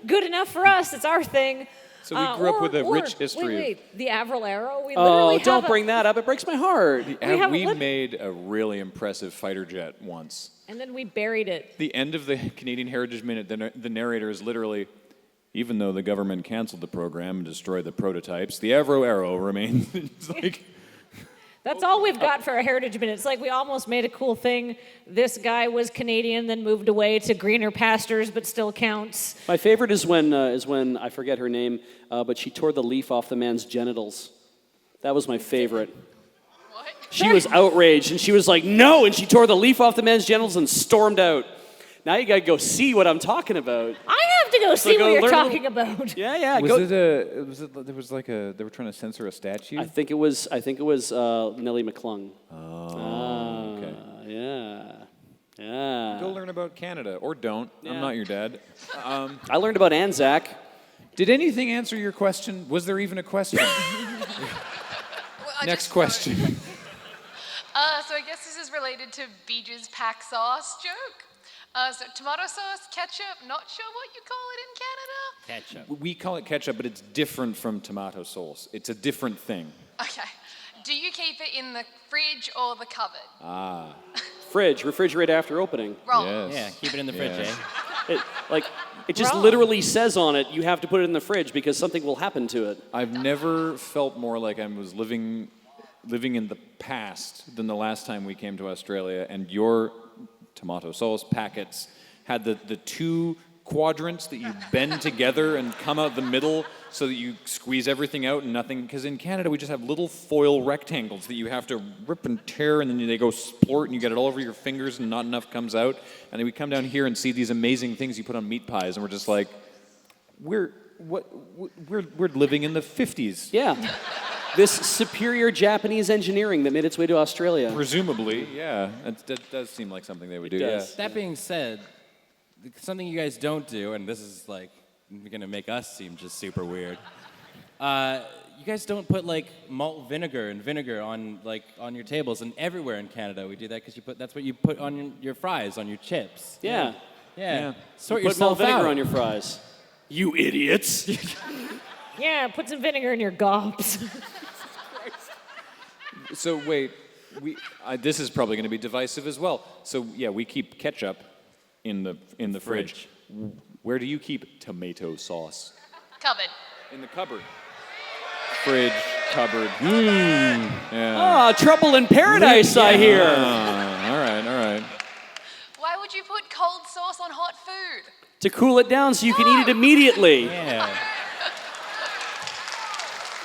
C: Good enough for us. It's our thing.
A: So we grew up with a rich history.
C: Wait, the LRRL. We literally
N: don't bring that up. It breaks my heart.
A: We made a really impressive fighter jet once.
C: And then we buried it.
A: The end of the Canadian Heritage Minute, the narrator is literally, even though the government canceled the program and destroyed the prototypes, the LRRL remains. It's like...
C: That's all we've got for a Heritage Minute. It's like we almost made a cool thing. This guy was Canadian, then moved away to greener pastures, but still counts.
N: My favorite is when I forget her name, but she tore the leaf off the man's genitals. That was my favorite. What? She was outraged, and she was like, "No!" And she tore the leaf off the man's genitals and stormed out. Now you gotta go see what I'm talking about.
C: I have to go see what you're talking about.
N: Yeah.
A: They were trying to censor a statue?
N: I think it was Nellie McClung.
A: Oh, okay.
N: Yeah.
A: Go learn about Canada, or don't. Yeah. I'm not your dad.
N: I learned about Anzac.
A: Did anything answer your question? Was there even a question? Next question.
S: So I guess this is related to Beej's PAX Aus joke. So tomato sauce, ketchup, not sure what you call it in Canada?
A: Ketchup. We call it ketchup, but it's different from tomato sauce. It's a different thing.
S: Okay. Do you keep it in the fridge or the cupboard?
N: Fridge, refrigerate after opening.
S: Wrong.
A: Yes.
D: Yeah, keep it in the fridge, eh?
N: It just literally says on it, you have to put it in the fridge because something will happen to it.
A: I've never felt more like I was living in the past than the last time we came to Australia, and your tomato sauce packets had the two quadrants that you bend together and come out the middle so that you squeeze everything out and nothing, because in Canada we just have little foil rectangles that you have to rip and tear, and then they go splort and you get it all over your fingers and not enough comes out. And then we come down here and see these amazing things you put on meat pies, and we're just like, we're living in the 50s.
N: Yeah. This superior Japanese engineering that made its way to Australia.
A: Presumably, yeah. That does seem like something they would do, yeah.
D: That being said, something you guys don't do, and this is going to make us seem just super weird. You guys don't put malt vinegar and vinegar on your tables, and everywhere in Canada we do that because that's what you put on your fries, on your chips.
N: Yeah.
D: Sort
N: put malt
D: yourself
N: vinegar
D: out.
N: on your fries. You idiots.
C: Yeah, put some vinegar in your gobs.
A: So wait, this is probably going to be divisive as well. So yeah, we keep ketchup in the fridge. Where do you keep tomato sauce?
S: Cupboard.
A: In the cupboard. Fridge, cupboard. Yeah.
N: Trouble in paradise, I hear.
A: All right.
S: Why would you put cold sauce on hot food?
N: To cool it down so you can eat it immediately.
D: Yeah.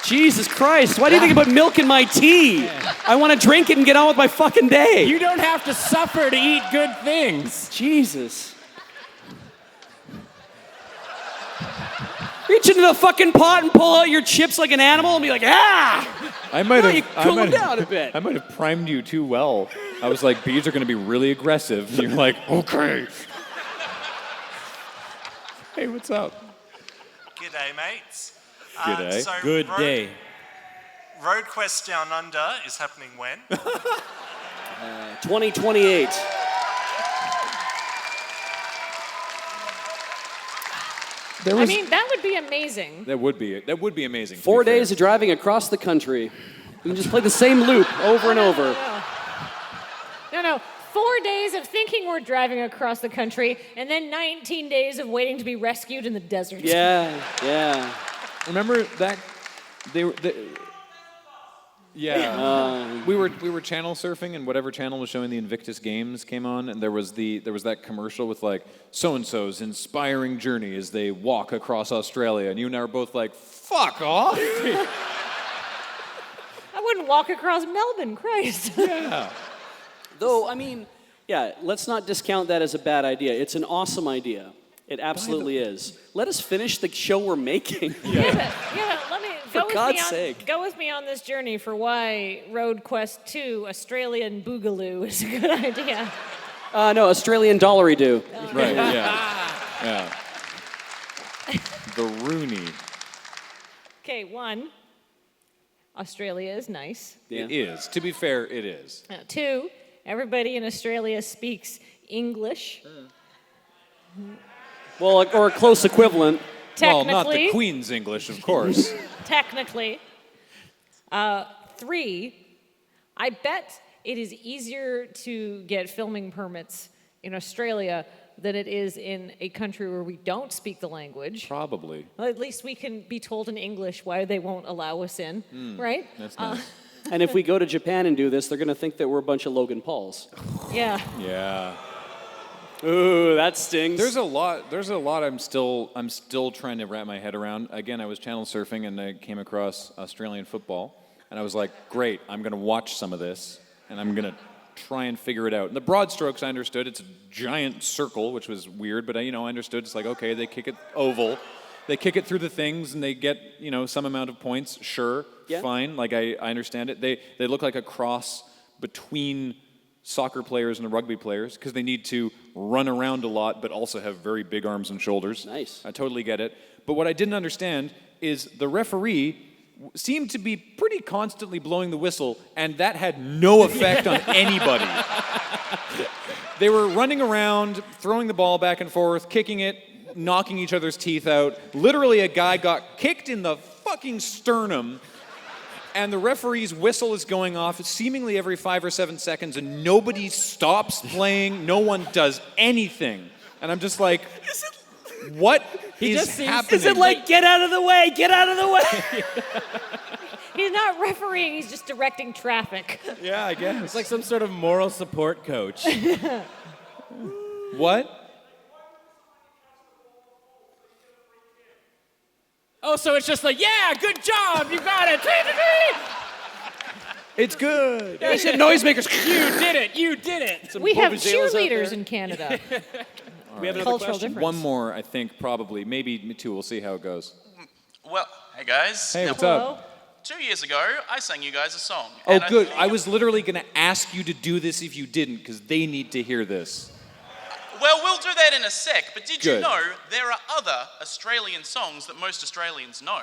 N: Jesus Christ, why do you think about milk in my tea? Yeah. I want to drink it and get on with my fucking day.
D: You don't have to suffer to eat good things.
N: Jesus.
B: Reach into the fucking pot and pull out your chips like an animal and be like, ah!
A: I might have.
B: You cool them down a bit.
A: I might have primed you too well. I was like, bees are going to be really aggressive. And you're like, okay. Hey, what's up?
T: G'day, mates.
A: G'day.
T: So
D: Good day.
T: Road Quest Down Under is happening when?
B: 2028.
C: I mean, that would be amazing.
A: That would be amazing.
B: 4 days of driving across the country. You can just play the same loop over and over.
C: No. 4 days of thinking we're driving across the country, and then 19 days of waiting to be rescued in the desert.
B: Yeah.
A: Remember that? Yeah. We were channel surfing, and whatever channel was showing the Invictus Games came on, and there was that commercial with like so-and-so's inspiring journey as they walk across Australia, and you and I were both like, fuck off.
C: I wouldn't walk across Melbourne, Christ.
A: Yeah.
N: Though, I mean, yeah, let's not discount that as a bad idea. It's an awesome idea. It absolutely is. Let us finish the show we're making.
C: Yeah, let me
N: For God's sake.
C: Go with me on this journey for why Road Quest 2 Australian Boogaloo is a good idea.
N: No, Australian dollary do.
A: Right, yeah. The Rooney.
C: Okay, 1, Australia is nice.
A: It is. To be fair, it is.
C: 2, everybody in Australia speaks English.
N: Well, or a close equivalent.
A: Well, not the Queen's English, of course.
C: Technically. 3, I bet it is easier to get filming permits in Australia than it is in a country where we don't speak the language.
A: Probably.
C: Well, at least we can be told in English why they won't allow us in, right?
A: That's nice.
N: And if we go to Japan and do this, they're going to think that we're a bunch of Logan Pauls.
C: Yeah.
A: Yeah.
N: Ooh, that stings.
A: There's a lot I'm still trying to wrap my head around. Again, I was channel surfing and I came across Australian football, and I was like, great, I'm going to watch some of this, and I'm going to try and figure it out. And the broad strokes I understood. It's a giant circle, which was weird, but I understood. It's like, okay, they kick it oval. They kick it through the things and they get, some amount of points. Sure, fine. Like I understand it. They look like a cross between soccer players and rugby players because they need to run around a lot but also have very big arms and shoulders.
N: Nice.
A: I totally get it. But what I didn't understand is the referee seemed to be pretty constantly blowing the whistle, and that had no effect on anybody. They were running around, throwing the ball back and forth, kicking it, knocking each other's teeth out. Literally, a guy got kicked in the fucking sternum, and the referee's whistle is going off seemingly every 5 or 7 seconds, and nobody stops playing. No one does anything. And I'm just like, what is happening?
B: Is it like, get out of the way, get out of the way?
C: He's not refereeing, he's just directing traffic.
A: Yeah, I guess.
D: It's like some sort of moral support coach.
A: What?
D: Oh, so it's just like, yeah, good job, you got it.
A: It's good.
B: They said noisemakers.
D: You did it.
C: We have cheerleaders in Canada.
N: We have another
C: Cultural
N: question.
C: difference.
A: One more, I think, probably. Maybe 2. We'll see how it goes.
U: Well, hey guys.
A: Hey,
U: Now,
A: what's up?
U: 2 years ago, I sang you guys a song.
A: Oh,
U: and
A: good.
U: think-
A: I was literally going to ask you to do this if you didn't, because they need to hear this.
U: Well, we'll do that in a sec, but did you
A: Good.
U: know there are other Australian songs that most Australians know?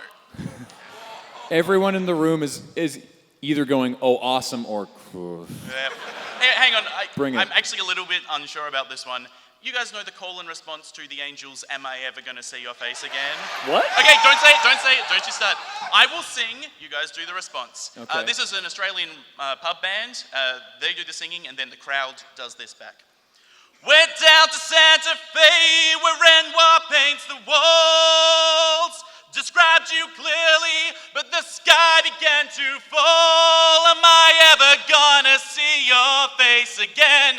A: Everyone in the room is either going, oh, awesome, or cool.
U: Hey, hang on.
A: Bring it.
U: I'm actually a little bit unsure about this one. You guys know the call and response to the Angels, Am I Ever Gonna See Your Face Again?
N: What?
U: Okay, don't say it, don't you start. I will sing, you guys do the response.
A: Okay.
U: This is an Australian pub band. They do the singing, and then the crowd does this back. Went down to Santa Fe, where Renoir paints the walls. Described you clearly, but the sky began to fall. Am I ever gonna see your face again?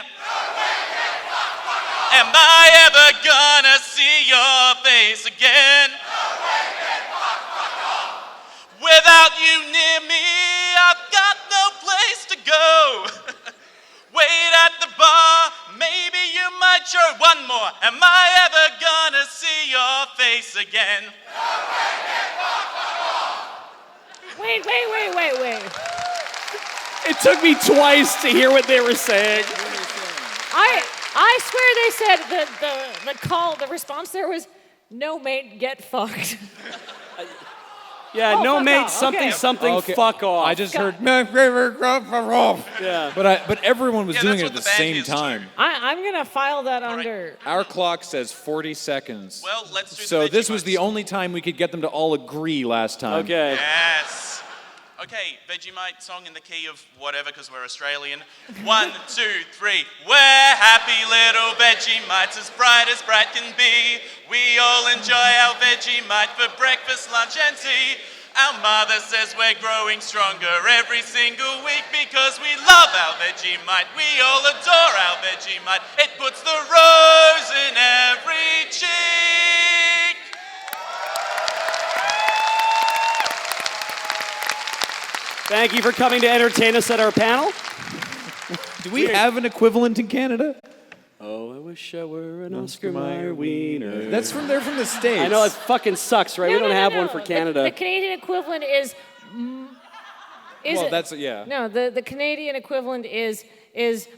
U: Am I ever gonna see your face again? Without you near me, I've got no place to go. Wait at the bar, maybe you might show one more. Am I ever gonna see your face again.
C: Wait.
B: It took me twice to hear what they were saying.
C: I swear they said the response there was, no mate, get fucked.
B: Yeah,
C: Oh,
B: no
C: fuck
B: mate,
C: off.
B: something,
C: Okay.
B: something,
A: Okay.
B: fuck off.
A: I just heard,
B: yeah.
A: but everyone was
U: Yeah,
A: doing
U: that's
A: it
U: what
A: at the
U: the band
A: same
U: is too.
A: time.
C: I'm going to file that under...
A: Our clock says 40 seconds.
U: Well, let's do
A: So
U: the
A: this was the only time we could get them to all agree last time.
B: Okay.
U: Yes. Okay, Vegemite song in the key of whatever, because we're Australian. 1, 2, 3. We're happy little Vegemites, as bright can be. We all enjoy our Vegemite for breakfast, lunch, and tea. Our mother says we're growing stronger every single week because we love our Vegemite. We all adore our Vegemite. It puts the rose in every cheek.
B: Thank you for coming to entertain us at our panel.
A: Do we have an equivalent in Canada?
B: Oh, I wish I were an Oscar Mayer wiener.
A: They're from the States.
B: I know, it fucking sucks, right?
C: No,
B: we don't have
C: no.
B: one for Canada.
C: The Canadian equivalent is...
A: Well, that's, yeah.
C: No, the Canadian equivalent is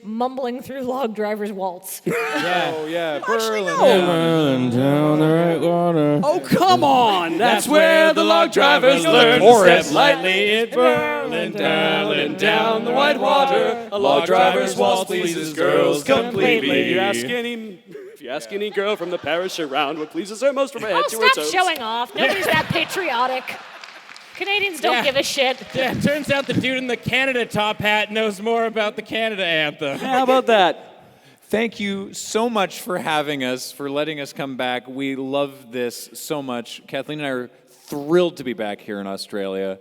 C: mumbling through Log Driver's Waltz.
A: Yeah. Oh, yeah.
I: Berlin down the right water.
B: Oh, come on! That's where the log drivers learn to step lightly in Berlin down the white water. A log driver's waltz pleases girls completely. If you ask any girl from the parish around what pleases her most from her head to her
C: Stop
B: toes.
C: showing off. Nobody's that patriotic. Canadians don't give a shit.
I: Yeah, turns out the dude in the Canada top hat knows more about the Canada anthem.
B: How about that?
A: Thank you so much for having us, for letting us come back. We love this so much. Kathleen and I are thrilled to be back here in Australia,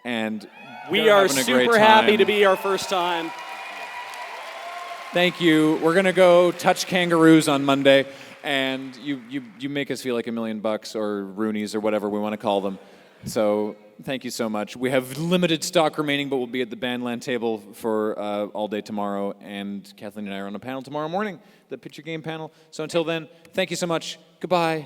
A: and
B: We are super happy to be our first time.
A: Thank you. We're gonna go touch kangaroos on Monday, and you make us feel like $1 million or Roonies or whatever we want to call them. So thank you so much. We have limited stock remaining, but we'll be at the Bandland table for all day tomorrow, and Kathleen and I are on a panel tomorrow morning, the Pitch Your Game panel. So until then, thank you so much. Goodbye.